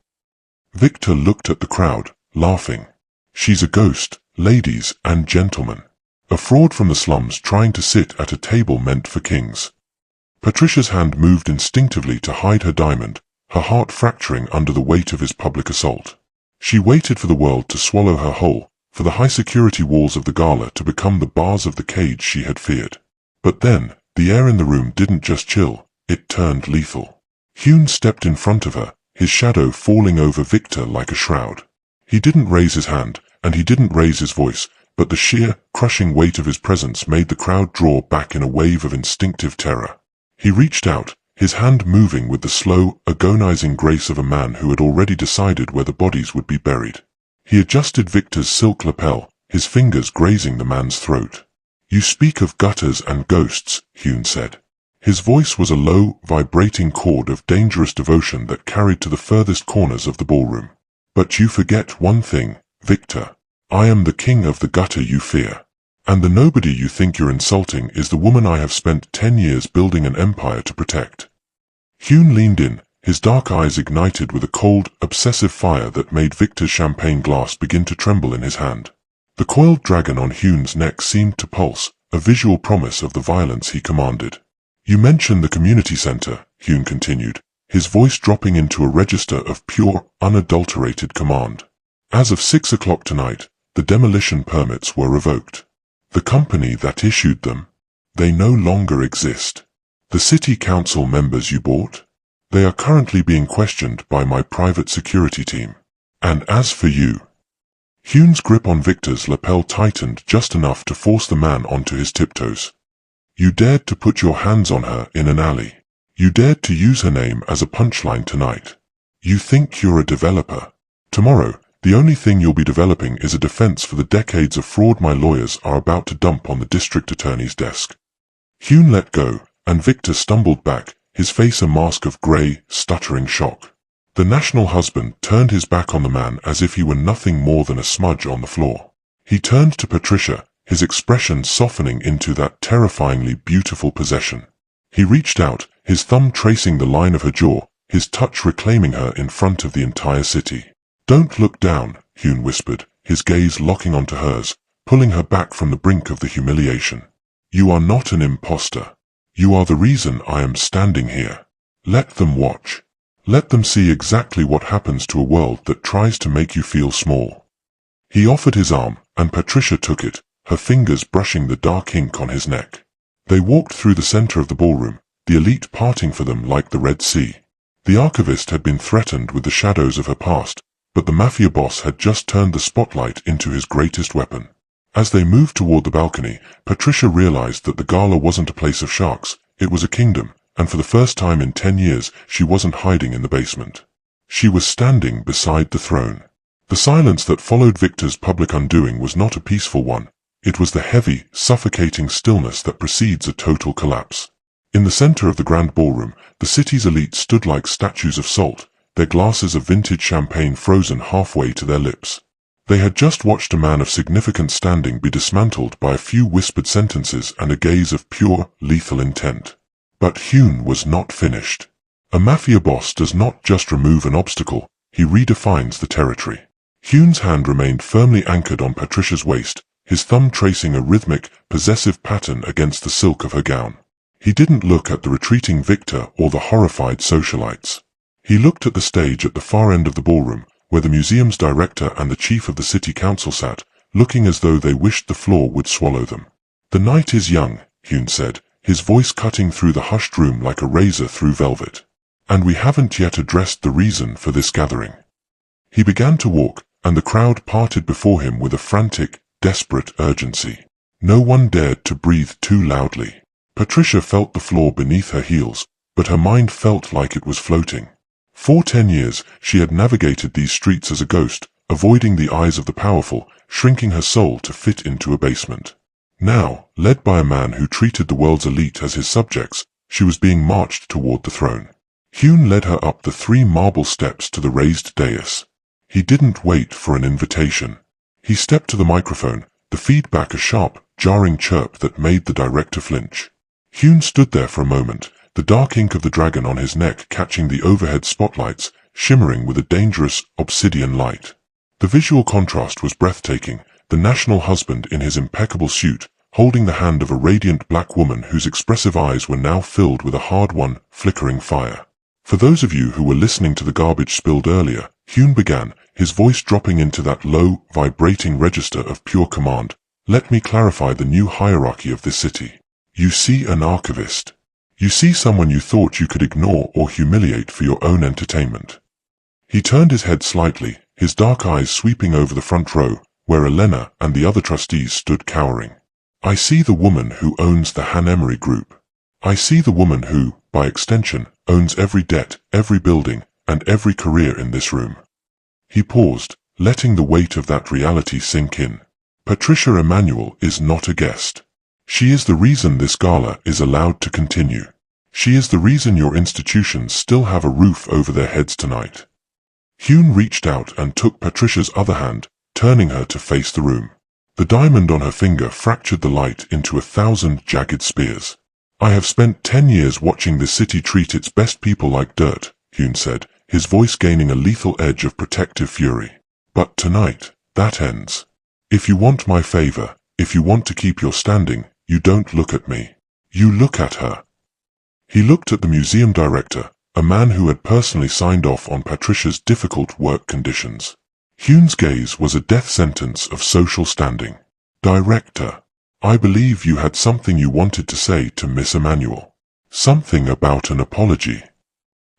Victor looked at the crowd, laughing. She's a ghost, ladies and gentlemen. A fraud from the slums trying to sit at a table meant for kings. Patricia's hand moved instinctively to hide her diamond, her heart fracturing under the weight of his public assault. She waited for the world to swallow her whole, for the high-security walls of the gala to become the bars of the cage she had feared. But then, the air in the room didn't just chill, it turned lethal. Hyun stepped in front of her, his shadow falling over Victor like a shroud. He didn't raise his hand, and he didn't raise his voice, but the sheer, crushing weight of his presence made the crowd draw back in a wave of instinctive terror. He reached out, his hand moving with the slow, agonizing grace of a man who had already decided where the bodies would be buried. He adjusted Victor's silk lapel, his fingers grazing the man's throat. You speak of gutters and ghosts, Hyun said. His voice was a low, vibrating chord of dangerous devotion that carried to the furthest corners of the ballroom. But you forget one thing, Victor. I am the king of the gutter you fear. And the nobody you think you're insulting is the woman I have spent 10 years building an empire to protect. Hyun leaned in, his dark eyes ignited with a cold, obsessive fire that made Victor's champagne glass begin to tremble in his hand. The coiled dragon on Hyun's neck seemed to pulse, a visual promise of the violence he commanded. You mentioned the community center, Hyun continued, his voice dropping into a register of pure, unadulterated command. As of 6 o'clock tonight, the demolition permits were revoked. The company that issued them, they no longer exist. The city council members you bought, they are currently being questioned by my private security team. And as for you... Hyun's grip on Victor's lapel tightened just enough to force the man onto his tiptoes. You dared to put your hands on her in an alley. You dared to use her name as a punchline tonight. You think you're a developer. Tomorrow, the only thing you'll be developing is a defense for the decades of fraud my lawyers are about to dump on the district attorney's desk. Hyun let go, and Victor stumbled back, his face a mask of grey, stuttering shock. The national husband turned his back on the man as if he were nothing more than a smudge on the floor. He turned to Patricia, his expression softening into that terrifyingly beautiful possession. He reached out, his thumb tracing the line of her jaw, his touch reclaiming her in front of the entire city. Don't look down, Hyun whispered, his gaze locking onto hers, pulling her back from the brink of the humiliation. You are not an imposter. You are the reason I am standing here. Let them watch. Let them see exactly what happens to a world that tries to make you feel small. He offered his arm, and Patricia took it, her fingers brushing the dark ink on his neck. They walked through the center of the ballroom, the elite parting for them like the Red Sea. The archivist had been threatened with the shadows of her past, but the Mafia boss had just turned the spotlight into his greatest weapon. As they moved toward the balcony, Patricia realized that the gala wasn't a place of sharks, it was a kingdom, and for the first time in 10 years she wasn't hiding in the basement. She was standing beside the throne. The silence that followed Victor's public undoing was not a peaceful one. It was the heavy, suffocating stillness that precedes a total collapse. In the center of the grand ballroom, the city's elite stood like statues of salt, their glasses of vintage champagne frozen halfway to their lips. They had just watched a man of significant standing be dismantled by a few whispered sentences and a gaze of pure, lethal intent. But Hyun was not finished. A mafia boss does not just remove an obstacle, he redefines the territory. Hyun's hand remained firmly anchored on Patricia's waist, his thumb tracing a rhythmic, possessive pattern against the silk of her gown. He didn't look at the retreating victor or the horrified socialites. He looked at the stage at the far end of the ballroom, where the museum's director and the chief of the city council sat, looking as though they wished the floor would swallow them. "The night is young," Hyun said, his voice cutting through the hushed room like a razor through velvet. "And we haven't yet addressed the reason for this gathering." He began to walk, and the crowd parted before him with a frantic, desperate urgency. No one dared to breathe too loudly. Patricia felt the floor beneath her heels, but her mind felt like it was floating. For 10 years, she had navigated these streets as a ghost, avoiding the eyes of the powerful, shrinking her soul to fit into a basement. Now, led by a man who treated the world's elite as his subjects, she was being marched toward the throne. Hyun led her up the 3 marble steps to the raised dais. He didn't wait for an invitation. He stepped to the microphone, the feedback a sharp, jarring chirp that made the director flinch. Hyun stood there for a moment, the dark ink of the dragon on his neck catching the overhead spotlights, shimmering with a dangerous, obsidian light. The visual contrast was breathtaking, the national husband in his impeccable suit, holding the hand of a radiant black woman whose expressive eyes were now filled with a hard-won, flickering fire. "For those of you who were listening to the garbage spilled earlier," Hyun began, his voice dropping into that low, vibrating register of pure command, "let me clarify the new hierarchy of this city. You see an archivist. You see someone you thought you could ignore or humiliate for your own entertainment." He turned his head slightly, his dark eyes sweeping over the front row, where Elena and the other trustees stood cowering. "I see the woman who owns the Han Emery Group. I see the woman who, by extension, owns every debt, every building, and every career in this room." He paused, letting the weight of that reality sink in. Patricia Emmanuel is not a guest. She is the reason this gala is allowed to continue. She is the reason your institutions still have a roof over their heads tonight. Hyun reached out and took Patricia's other hand, turning her to face the room. The diamond on her finger fractured the light into 1,000 jagged spears. "I have spent 10 years watching this city treat its best people like dirt," Hyun said, his voice gaining a lethal edge of protective fury. "But tonight, that ends. If you want my favor, if you want to keep your standing, you don't look at me. You look at her." He looked at the museum director, a man who had personally signed off on Patricia's difficult work conditions. Hyun's gaze was a death sentence of social standing. "Director, I believe you had something you wanted to say to Miss Emmanuel. Something about an apology."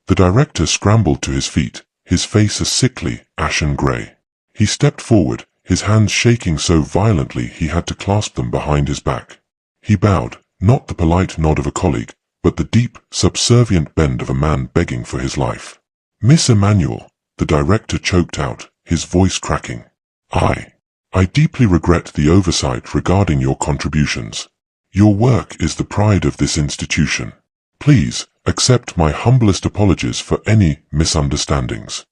The director scrambled to his feet, his face a sickly, ashen grey. He stepped forward, his hands shaking so violently he had to clasp them behind his back. He bowed, not the polite nod of a colleague, but the deep, subservient bend of a man begging for his life. "Miss Emmanuel," the director choked out, his voice cracking. I deeply regret the oversight regarding your contributions. Your work is the pride of this institution. Please, accept my humblest apologies for any misunderstandings."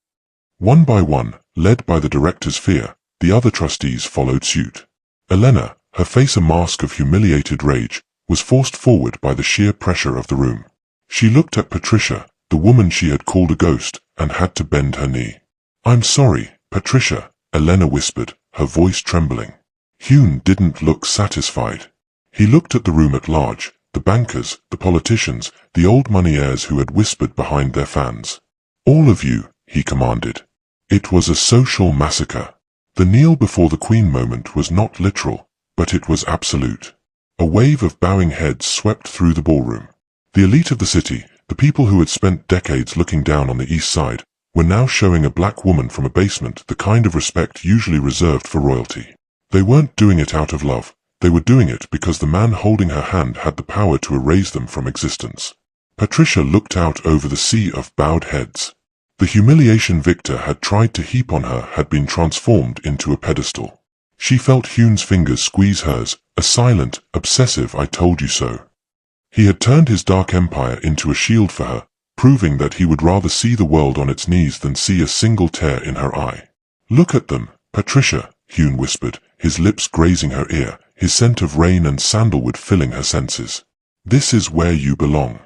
One by one, led by the director's fear, the other trustees followed suit. Elena, her face a mask of humiliated rage, was forced forward by the sheer pressure of the room. She looked at Patricia, the woman she had called a ghost, and had to bend her knee. "I'm sorry, Patricia," Elena whispered, her voice trembling. Hyun didn't look satisfied. He looked at the room at large, the bankers, the politicians, the old money heirs who had whispered behind their fans. "All of you," he commanded. It was a social massacre. The kneel before the Queen moment was not literal, but it was absolute. A wave of bowing heads swept through the ballroom. The elite of the city, the people who had spent decades looking down on the east side, were now showing a black woman from a basement the kind of respect usually reserved for royalty. They weren't doing it out of love, they were doing it because the man holding her hand had the power to erase them from existence. Patricia looked out over the sea of bowed heads. The humiliation Victor had tried to heap on her had been transformed into a pedestal. She felt Hyun's fingers squeeze hers, a silent, obsessive "I told you so." He had turned his dark empire into a shield for her, proving that he would rather see the world on its knees than see a single tear in her eye. "Look at them, Patricia," Hyun whispered, his lips grazing her ear, his scent of rain and sandalwood filling her senses. "This is where you belong.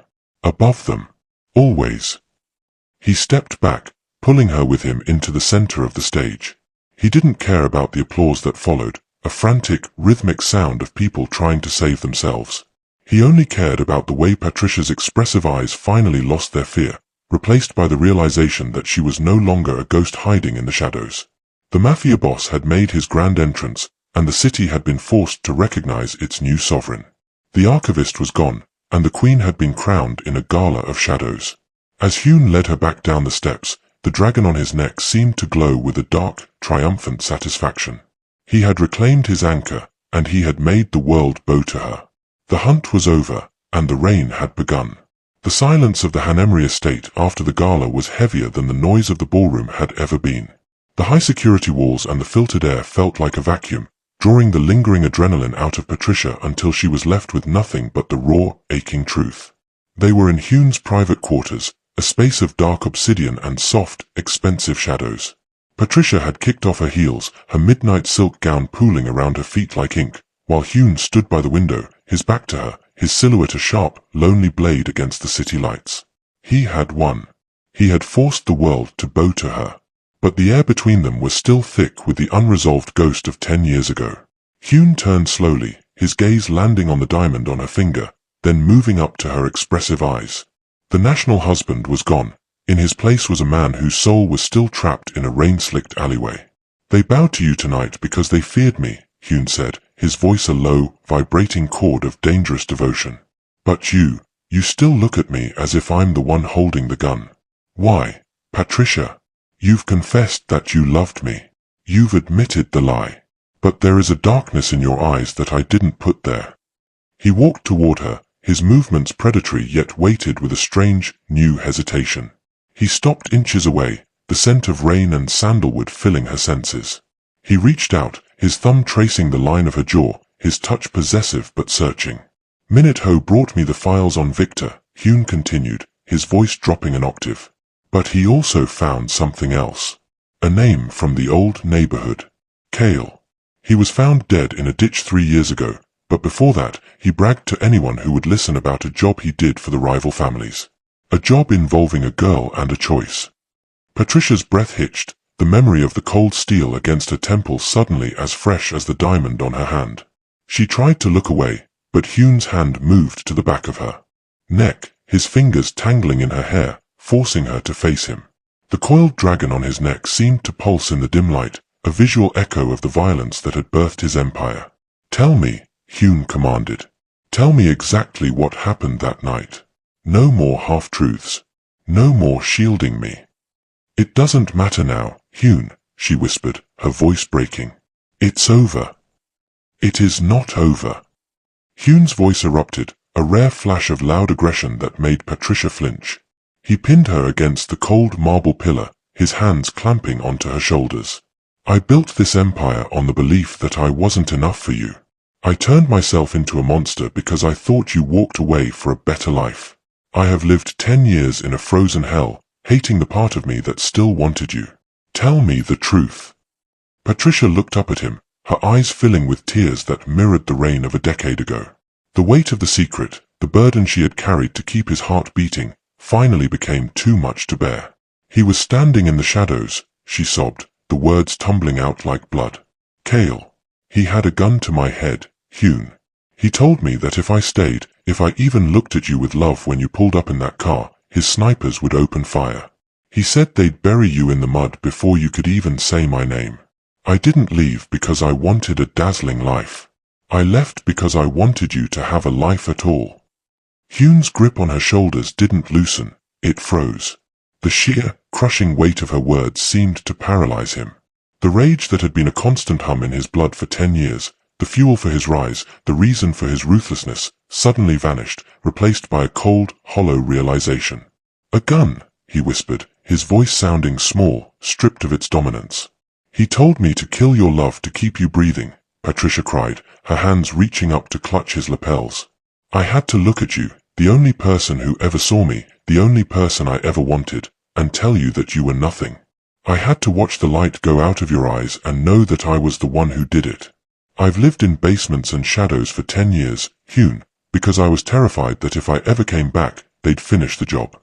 Above them. Always." He stepped back, pulling her with him into the center of the stage. He didn't care about the applause that followed, a frantic, rhythmic sound of people trying to save themselves. He only cared about the way Patricia's expressive eyes finally lost their fear, replaced by the realization that she was no longer a ghost hiding in the shadows. The Mafia boss had made his grand entrance, and the city had been forced to recognize its new sovereign. The archivist was gone, and the queen had been crowned in a gala of shadows. As Hyun led her back down the steps, the dragon on his neck seemed to glow with a dark, triumphant satisfaction. He had reclaimed his anchor, and he had made the world bow to her. The hunt was over, and the rain had begun. The silence of the Hanemri estate after the gala was heavier than the noise of the ballroom had ever been. The high-security walls and the filtered air felt like a vacuum, drawing the lingering adrenaline out of Patricia until she was left with nothing but the raw, aching truth. They were in Hyun's private quarters, a space of dark obsidian and soft, expensive shadows. Patricia had kicked off her heels, her midnight silk gown pooling around her feet like ink, while Hyun stood by the window, his back to her, his silhouette a sharp, lonely blade against the city lights. He had won. He had forced the world to bow to her. But the air between them was still thick with the unresolved ghost of 10 years ago. Hyun turned slowly, his gaze landing on the diamond on her finger, then moving up to her expressive eyes. The national husband was gone. In his place was a man whose soul was still trapped in a rain-slicked alleyway. "They bowed to you tonight because they feared me," Hyun said, his voice a low, vibrating chord of dangerous devotion. "But you still look at me as if I'm the one holding the gun. Why, Patricia? You've confessed that you loved me. You've admitted the lie. But there is a darkness in your eyes that I didn't put there." He walked toward her, his movements predatory yet weighted with a strange, new hesitation. He stopped inches away, the scent of rain and sandalwood filling her senses. He reached out, his thumb tracing the line of her jaw, his touch possessive but searching. "Minute Ho brought me the files on Victor," Hyun continued, his voice dropping an octave. "But he also found something else. A name from the old neighborhood. Kael. He was found dead in a ditch 3 years ago, but before that, he bragged to anyone who would listen about a job he did for the rival families. A job involving a girl and a choice." Patricia's breath hitched, the memory of the cold steel against her temple suddenly as fresh as the diamond on her hand. She tried to look away, but Hyun's hand moved to the back of her neck, his fingers tangling in her hair, forcing her to face him. The coiled dragon on his neck seemed to pulse in the dim light, a visual echo of the violence that had birthed his empire. "Tell me," Hyun commanded. "Tell me exactly what happened that night. No more half-truths. No more shielding me." "It doesn't matter now, Hyun," she whispered, her voice breaking. "It's over." "It is not over." Hyun's voice erupted, a rare flash of loud aggression that made Patricia flinch. He pinned her against the cold marble pillar, his hands clamping onto her shoulders. "I built this empire on the belief that I wasn't enough for you. I turned myself into a monster because I thought you walked away for a better life. I have lived 10 years in a frozen hell, hating the part of me that still wanted you. Tell me the truth." Patricia looked up at him, her eyes filling with tears that mirrored the rain of a decade ago. The weight of the secret, the burden she had carried to keep his heart beating, finally became too much to bear. "He was standing in the shadows," she sobbed, the words tumbling out like blood. "Kael. He had a gun to my head, Hyun. He told me that if I stayed, if I even looked at you with love when you pulled up in that car, his snipers would open fire. He said they'd bury you in the mud before you could even say my name. I didn't leave because I wanted a dazzling life. I left because I wanted you to have a life at all." Hyun's grip on her shoulders didn't loosen, it froze. The sheer, crushing weight of her words seemed to paralyze him. The rage that had been a constant hum in his blood for 10 years, the fuel for his rise, the reason for his ruthlessness, suddenly vanished, replaced by a cold, hollow realization. "A gun," he whispered, his voice sounding small, stripped of its dominance. "He told me to kill your love to keep you breathing," Patricia cried, her hands reaching up to clutch his lapels. I had to look at you, the only person who ever saw me, the only person I ever wanted, and tell you that you were nothing. I had to watch the light go out of your eyes and know that I was the one who did it. I've lived in basements and shadows for 10 years, Hyun, because I was terrified that if I ever came back, they'd finish the job.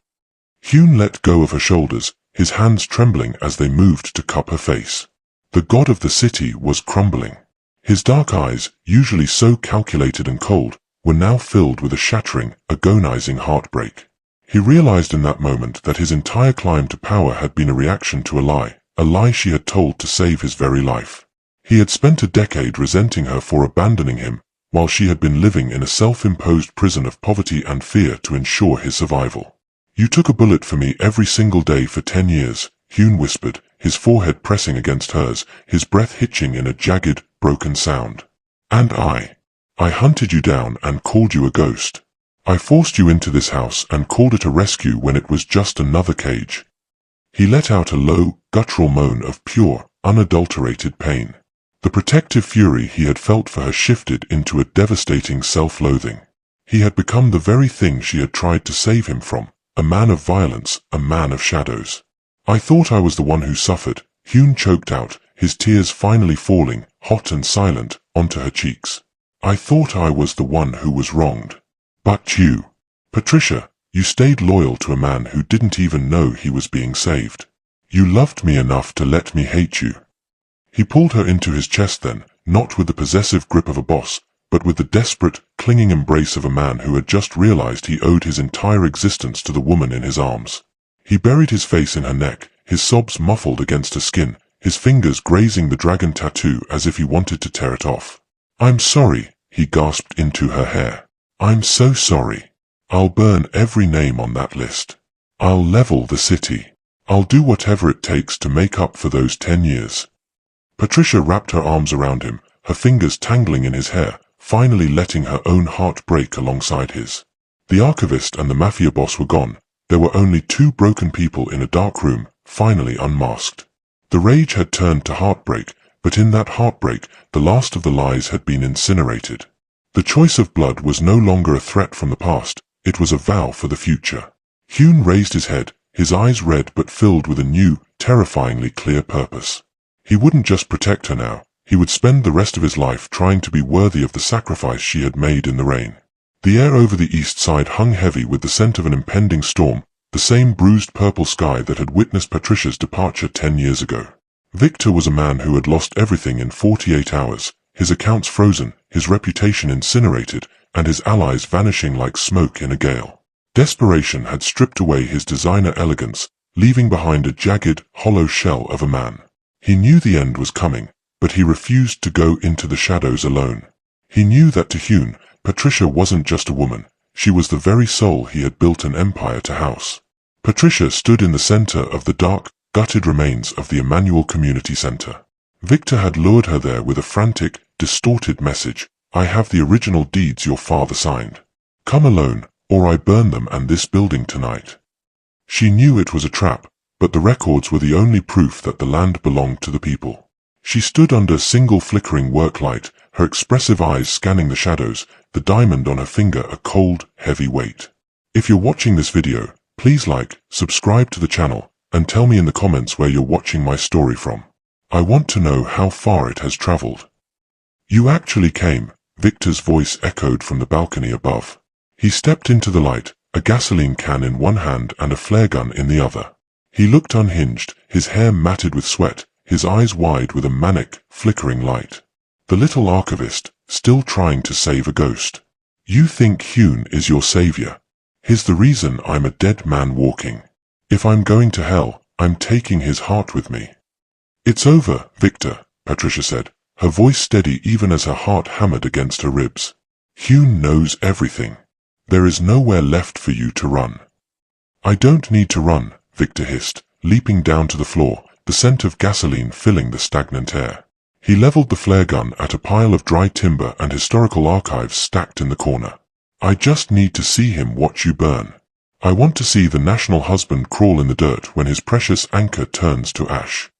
Hyun let go of her shoulders, his hands trembling as they moved to cup her face. The god of the city was crumbling. His dark eyes, usually so calculated and cold, were now filled with a shattering, agonizing heartbreak. He realized in that moment that his entire climb to power had been a reaction to a lie she had told to save his very life. He had spent a decade resenting her for abandoning him, while she had been living in a self-imposed prison of poverty and fear to ensure his survival. You took a bullet for me every single day for 10 years, Hyun whispered, his forehead pressing against hers, his breath hitching in a jagged, broken sound. And I hunted you down and called you a ghost. I forced you into this house and called it a rescue when it was just another cage. He let out a low, guttural moan of pure, unadulterated pain. The protective fury he had felt for her shifted into a devastating self-loathing. He had become the very thing she had tried to save him from, a man of violence, a man of shadows. I thought I was the one who suffered, Hyun choked out, his tears finally falling, hot and silent, onto her cheeks. I thought I was the one who was wronged. But you, Patricia, you stayed loyal to a man who didn't even know he was being saved. You loved me enough to let me hate you. He pulled her into his chest then, not with the possessive grip of a boss, but with the desperate, clinging embrace of a man who had just realized he owed his entire existence to the woman in his arms. He buried his face in her neck, his sobs muffled against her skin, his fingers grazing the dragon tattoo as if he wanted to tear it off. I'm sorry, he gasped into her hair. I'm so sorry. I'll burn every name on that list. I'll level the city. I'll do whatever it takes to make up for those 10 years. Patricia wrapped her arms around him, her fingers tangling in his hair, finally letting her own heart break alongside his. The archivist and the Mafia boss were gone. There were only two broken people in a dark room, finally unmasked. The rage had turned to heartbreak, but in that heartbreak, the last of the lies had been incinerated. The choice of blood was no longer a threat from the past, it was a vow for the future. Hyun raised his head, his eyes red but filled with a new, terrifyingly clear purpose. He wouldn't just protect her now, he would spend the rest of his life trying to be worthy of the sacrifice she had made in the rain. The air over the east side hung heavy with the scent of an impending storm, the same bruised purple sky that had witnessed Patricia's departure 10 years ago. Victor was a man who had lost everything in 48 hours, his accounts frozen, his reputation incinerated, and his allies vanishing like smoke in a gale. Desperation had stripped away his designer elegance, leaving behind a jagged, hollow shell of a man. He knew the end was coming, but he refused to go into the shadows alone. He knew that to Hyun, Patricia wasn't just a woman, she was the very soul he had built an empire to house. Patricia stood in the center of the dark, gutted remains of the Emmanuel Community Center. Victor had lured her there with a frantic, distorted message, I have the original deeds your father signed. Come alone, or I burn them and this building tonight. She knew it was a trap, but the records were the only proof that the land belonged to the people. She stood under a single flickering work light, her expressive eyes scanning the shadows, the diamond on her finger a cold, heavy weight. If you're watching this video, please like, subscribe to the channel, and tell me in the comments where you're watching my story from. I want to know how far it has traveled. You actually came, Victor's voice echoed from the balcony above. He stepped into the light, a gasoline can in one hand and a flare gun in the other. He looked unhinged, his hair matted with sweat, his eyes wide with a manic, flickering light. The little archivist, still trying to save a ghost. You think Hyun is your savior. He's the reason I'm a dead man walking. If I'm going to hell, I'm taking his heart with me. It's over, Victor, Patricia said, her voice steady even as her heart hammered against her ribs. Hyun knows everything. There is nowhere left for you to run. I don't need to run, Victor hissed, leaping down to the floor, the scent of gasoline filling the stagnant air. He leveled the flare gun at a pile of dry timber and historical archives stacked in the corner. I just need to see him watch you burn. I want to see the national husband crawl in the dirt when his precious anchor turns to ash.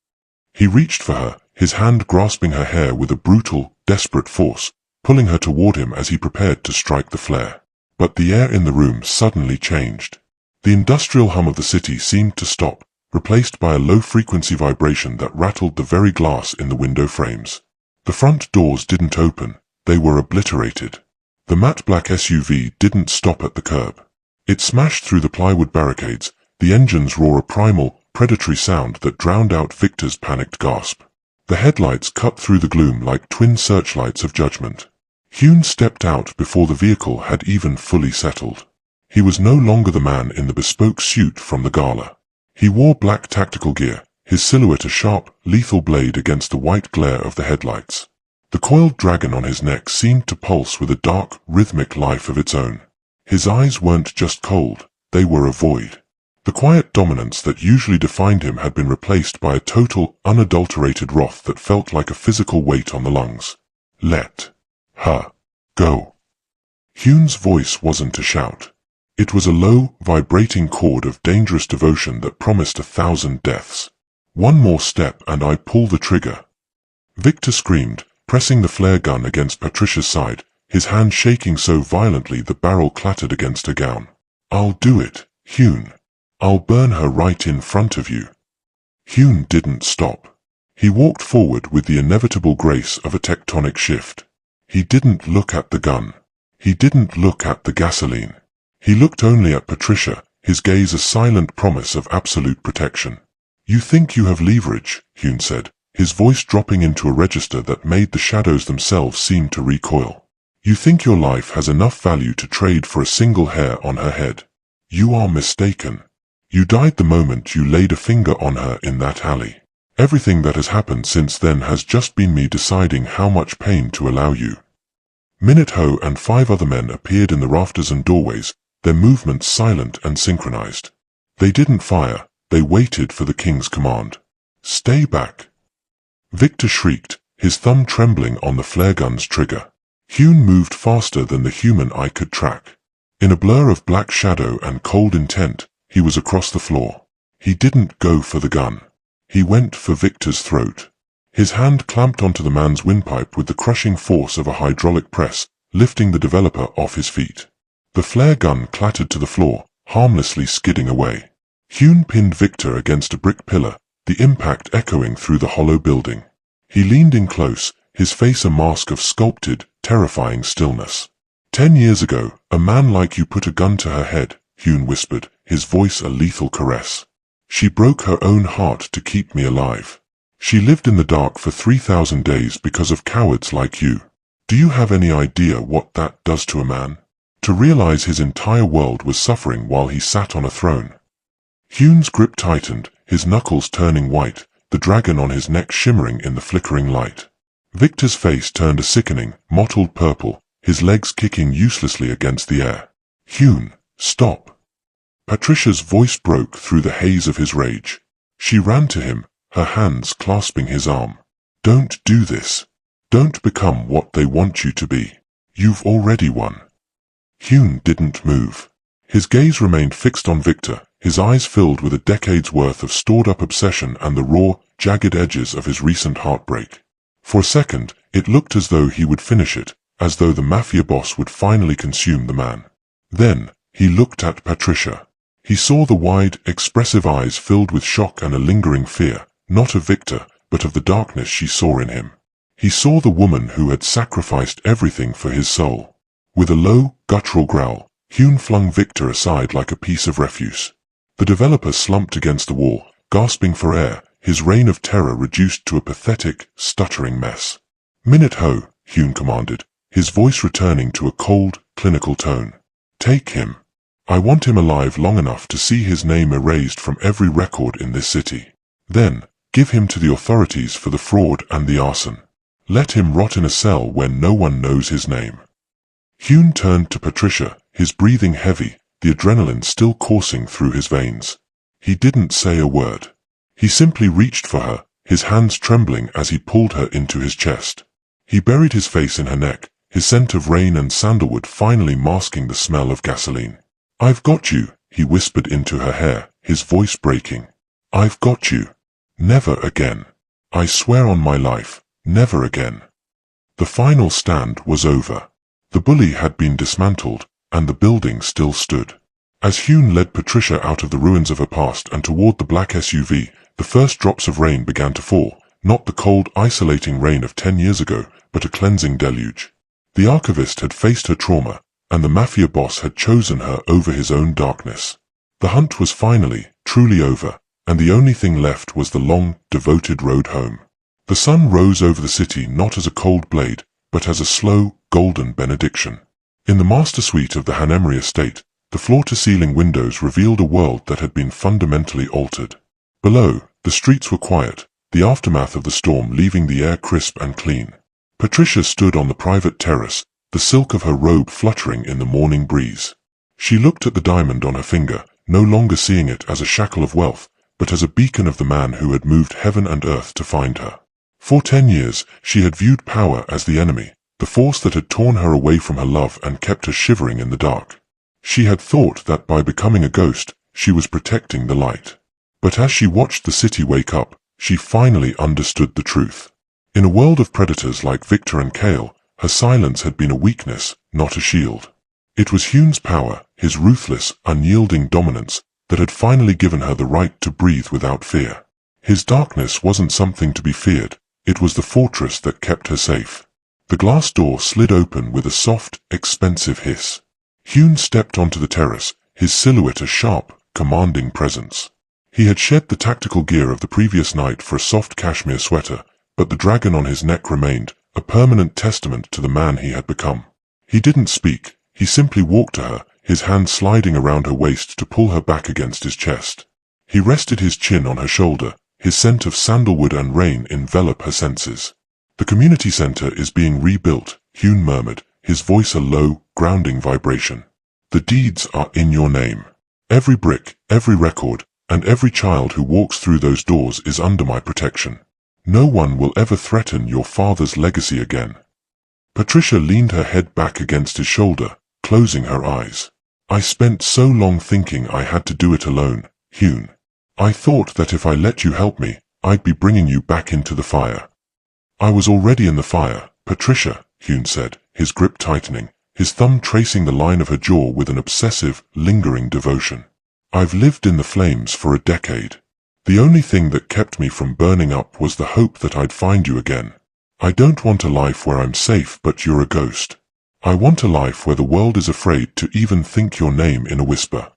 He reached for her, his hand grasping her hair with a brutal, desperate force, pulling her toward him as he prepared to strike the flare. but the air in the room suddenly changed. The industrial hum of the city seemed to stop, replaced by a low-frequency vibration that rattled the very glass in the window frames. The front doors didn't open, they were obliterated. The matte black SUV didn't stop at the curb. It smashed through the plywood barricades, the engines roar a primal, predatory sound that drowned out Victor's panicked gasp. The headlights cut through the gloom like twin searchlights of judgment. Hyun stepped out before the vehicle had even fully settled. He was no longer the man in the bespoke suit from the gala. He wore black tactical gear, his silhouette a sharp, lethal blade against the white glare of the headlights. The coiled dragon on his neck seemed to pulse with a dark, rhythmic life of its own. His eyes weren't just cold, they were a void. The quiet dominance that usually defined him had been replaced by a total, unadulterated wrath that felt like a physical weight on the lungs. Let her go. Hyun's voice wasn't a shout. It was a low, vibrating chord of dangerous devotion that promised 1,000 deaths. One more step and I pull the trigger. Victor screamed, pressing the flare gun against Patricia's side, his hand shaking so violently the barrel clattered against her gown. I'll do it, Hyun. I'll burn her right in front of you. Hyun didn't stop. He walked forward with the inevitable grace of a tectonic shift. He didn't look at the gun. He didn't look at the gasoline. He looked only at Patricia, his gaze a silent promise of absolute protection. You think you have leverage, Hyun said, his voice dropping into a register that made the shadows themselves seem to recoil. You think your life has enough value to trade for a single hair on her head. You are mistaken. You died the moment you laid a finger on her in that alley. Everything that has happened since then has just been me deciding how much pain to allow you. Minute Ho and 5 other men appeared in the rafters and doorways, their movements silent and synchronized. They didn't fire, they waited for the king's command. Stay back. Victor shrieked, his thumb trembling on the flare gun's trigger. Hyun moved faster than the human eye could track. In a blur of black shadow and cold intent, he was across the floor. He didn't go for the gun. He went for Victor's throat. His hand clamped onto the man's windpipe with the crushing force of a hydraulic press, lifting the developer off his feet. The flare gun clattered to the floor, harmlessly skidding away. Hyun pinned Victor against a brick pillar, the impact echoing through the hollow building. He leaned in close, his face a mask of sculpted, terrifying stillness. 10 years ago, a man like you put a gun to her head, Hyun whispered, his voice a lethal caress. She broke her own heart to keep me alive. She lived in the dark for 3,000 days because of cowards like you. Do you have any idea what that does to a man? To realize his entire world was suffering while he sat on a throne. Hyun's grip tightened, his knuckles turning white, the dragon on his neck shimmering in the flickering light. Victor's face turned a sickening, mottled purple, his legs kicking uselessly against the air. Hyun, stop. Patricia's voice broke through the haze of his rage. She ran to him, her hands clasping his arm. Don't do this. Don't become what they want you to be. You've already won. Hyun didn't move. His gaze remained fixed on Victor, his eyes filled with a decade's worth of stored-up obsession and the raw, jagged edges of his recent heartbreak. For a second, it looked as though he would finish it, as though the Mafia boss would finally consume the man. Then, he looked at Patricia. He saw the wide, expressive eyes filled with shock and a lingering fear, not of Victor, but of the darkness she saw in him. He saw the woman who had sacrificed everything for his soul. With a low, guttural growl, Hyun flung Victor aside like a piece of refuse. The developer slumped against the wall, gasping for air, his reign of terror reduced to a pathetic, stuttering mess. Minute Ho, Hyun commanded, his voice returning to a cold, clinical tone. Take him. I want him alive long enough to see his name erased from every record in this city. Then, give him to the authorities for the fraud and the arson. Let him rot in a cell where no one knows his name. Hyun turned to Patricia, his breathing heavy, the adrenaline still coursing through his veins. He didn't say a word. He simply reached for her, his hands trembling as he pulled her into his chest. He buried his face in her neck, his scent of rain and sandalwood finally masking the smell of gasoline. I've got you, he whispered into her hair, his voice breaking. I've got you. Never again. I swear on my life, never again. The final stand was over. The bully had been dismantled, and the building still stood. As Hyun led Patricia out of the ruins of her past and toward the black SUV, the first drops of rain began to fall, not the cold, isolating rain of 10 years ago, but a cleansing deluge. The archivist had faced her trauma, and the Mafia boss had chosen her over his own darkness. The hunt was finally, truly over, and the only thing left was the long, devoted road home. The sun rose over the city not as a cold blade, but as a slow, golden benediction. In the master suite of the Han estate, the floor-to-ceiling windows revealed a world that had been fundamentally altered. Below, the streets were quiet, the aftermath of the storm leaving the air crisp and clean. Patricia stood on the private terrace, the silk of her robe fluttering in the morning breeze. She looked at the diamond on her finger, no longer seeing it as a shackle of wealth, but as a beacon of the man who had moved heaven and earth to find her. For 10 years, she had viewed power as the enemy, the force that had torn her away from her love and kept her shivering in the dark. She had thought that by becoming a ghost, she was protecting the light. But as she watched the city wake up, she finally understood the truth. In a world of predators like Victor and Kael, her silence had been a weakness, not a shield. It was Hyun's power, his ruthless, unyielding dominance, that had finally given her the right to breathe without fear. His darkness wasn't something to be feared, it was the fortress that kept her safe. The glass door slid open with a soft, expensive hiss. Hyun stepped onto the terrace, his silhouette a sharp, commanding presence. He had shed the tactical gear of the previous night for a soft cashmere sweater, but the dragon on his neck remained, a permanent testament to the man he had become. He didn't speak, he simply walked to her, his hand sliding around her waist to pull her back against his chest. He rested his chin on her shoulder, his scent of sandalwood and rain envelop her senses. The community center is being rebuilt, Hyun murmured, his voice a low, grounding vibration. The deeds are in your name. Every brick, every record, and every child who walks through those doors is under my protection. No one will ever threaten your father's legacy again. Patricia leaned her head back against his shoulder, closing her eyes. I spent so long thinking I had to do it alone, Hyun. I thought that if I let you help me, I'd be bringing you back into the fire. I was already in the fire, Patricia, Hyun said, his grip tightening, his thumb tracing the line of her jaw with an obsessive, lingering devotion. I've lived in the flames for a decade. The only thing that kept me from burning up was the hope that I'd find you again. I don't want a life where I'm safe but you're a ghost. I want a life where the world is afraid to even think your name in a whisper.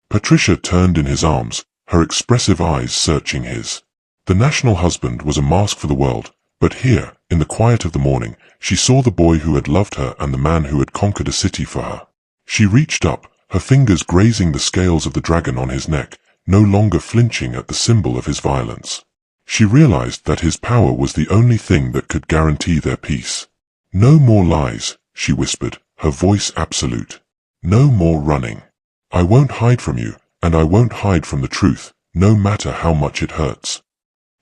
Patricia turned in his arms, her expressive eyes searching his. The national husband was a mask for the world, but here, in the quiet of the morning, she saw the boy who had loved her and the man who had conquered a city for her. She reached up, her fingers grazing the scales of the dragon on his neck, no longer flinching at the symbol of his violence. She realized that his power was the only thing that could guarantee their peace. No more lies, she whispered, her voice absolute. No more running. I won't hide from you, and I won't hide from the truth, no matter how much it hurts.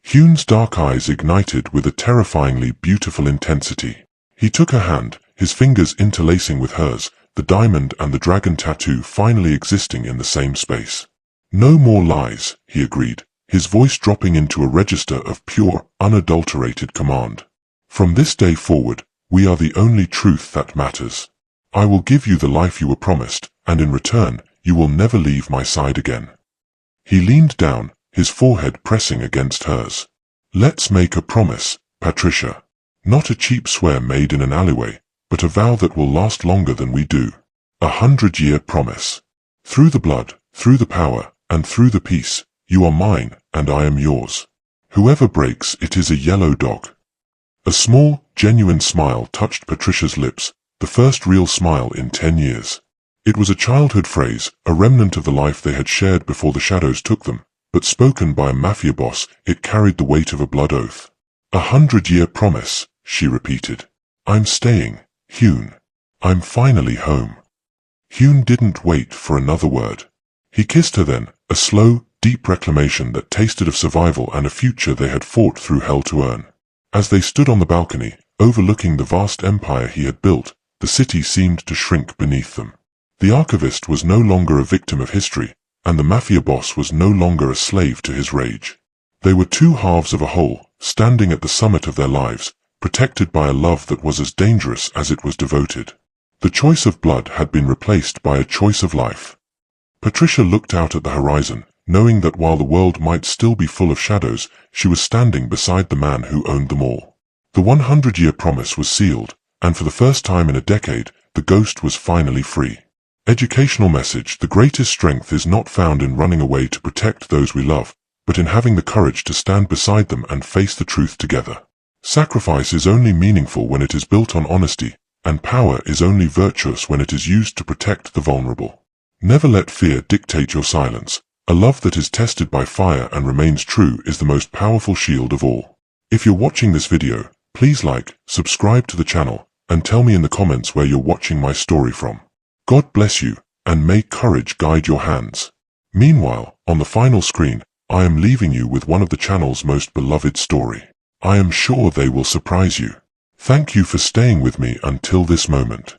Hyun's dark eyes ignited with a terrifyingly beautiful intensity. He took her hand, his fingers interlacing with hers, the diamond and the dragon tattoo finally existing in the same space. No more lies, he agreed, his voice dropping into a register of pure, unadulterated command. From this day forward, we are the only truth that matters. I will give you the life you were promised, and in return, you will never leave my side again. He leaned down, his forehead pressing against hers. Let's make a promise, Patricia. Not a cheap swear made in an alleyway, but a vow that will last longer than we do. 100-year promise. Through the blood, through the power, and through the peace, you are mine, and I am yours. Whoever breaks it is a yellow dog. A small, genuine smile touched Patricia's lips, the first real smile in 10 years. It was a childhood phrase, a remnant of the life they had shared before the shadows took them, but spoken by a Mafia boss, it carried the weight of a blood oath. 100-year promise, she repeated. I'm staying, Hyun. I'm finally home. Hyun didn't wait for another word. He kissed her then, a slow, deep reclamation that tasted of survival and a future they had fought through hell to earn. As they stood on the balcony, overlooking the vast empire he had built, the city seemed to shrink beneath them. The archivist was no longer a victim of history, and the Mafia boss was no longer a slave to his rage. They were two halves of a whole, standing at the summit of their lives, protected by a love that was as dangerous as it was devoted. The choice of blood had been replaced by a choice of life. Patricia looked out at the horizon, knowing that while the world might still be full of shadows, she was standing beside the man who owned them all. The 100-year promise was sealed, and for the first time in a decade, the ghost was finally free. Educational message: the greatest strength is not found in running away to protect those we love, but in having the courage to stand beside them and face the truth together. Sacrifice is only meaningful when it is built on honesty, and power is only virtuous when it is used to protect the vulnerable. Never let fear dictate your silence. A love that is tested by fire and remains true is the most powerful shield of all. If you're watching this video, please like, subscribe to the channel, and tell me in the comments where you're watching my story from. God bless you, and may courage guide your hands. Meanwhile, on the final screen, I am leaving you with one of the channel's most beloved story. I am sure they will surprise you. Thank you for staying with me until this moment.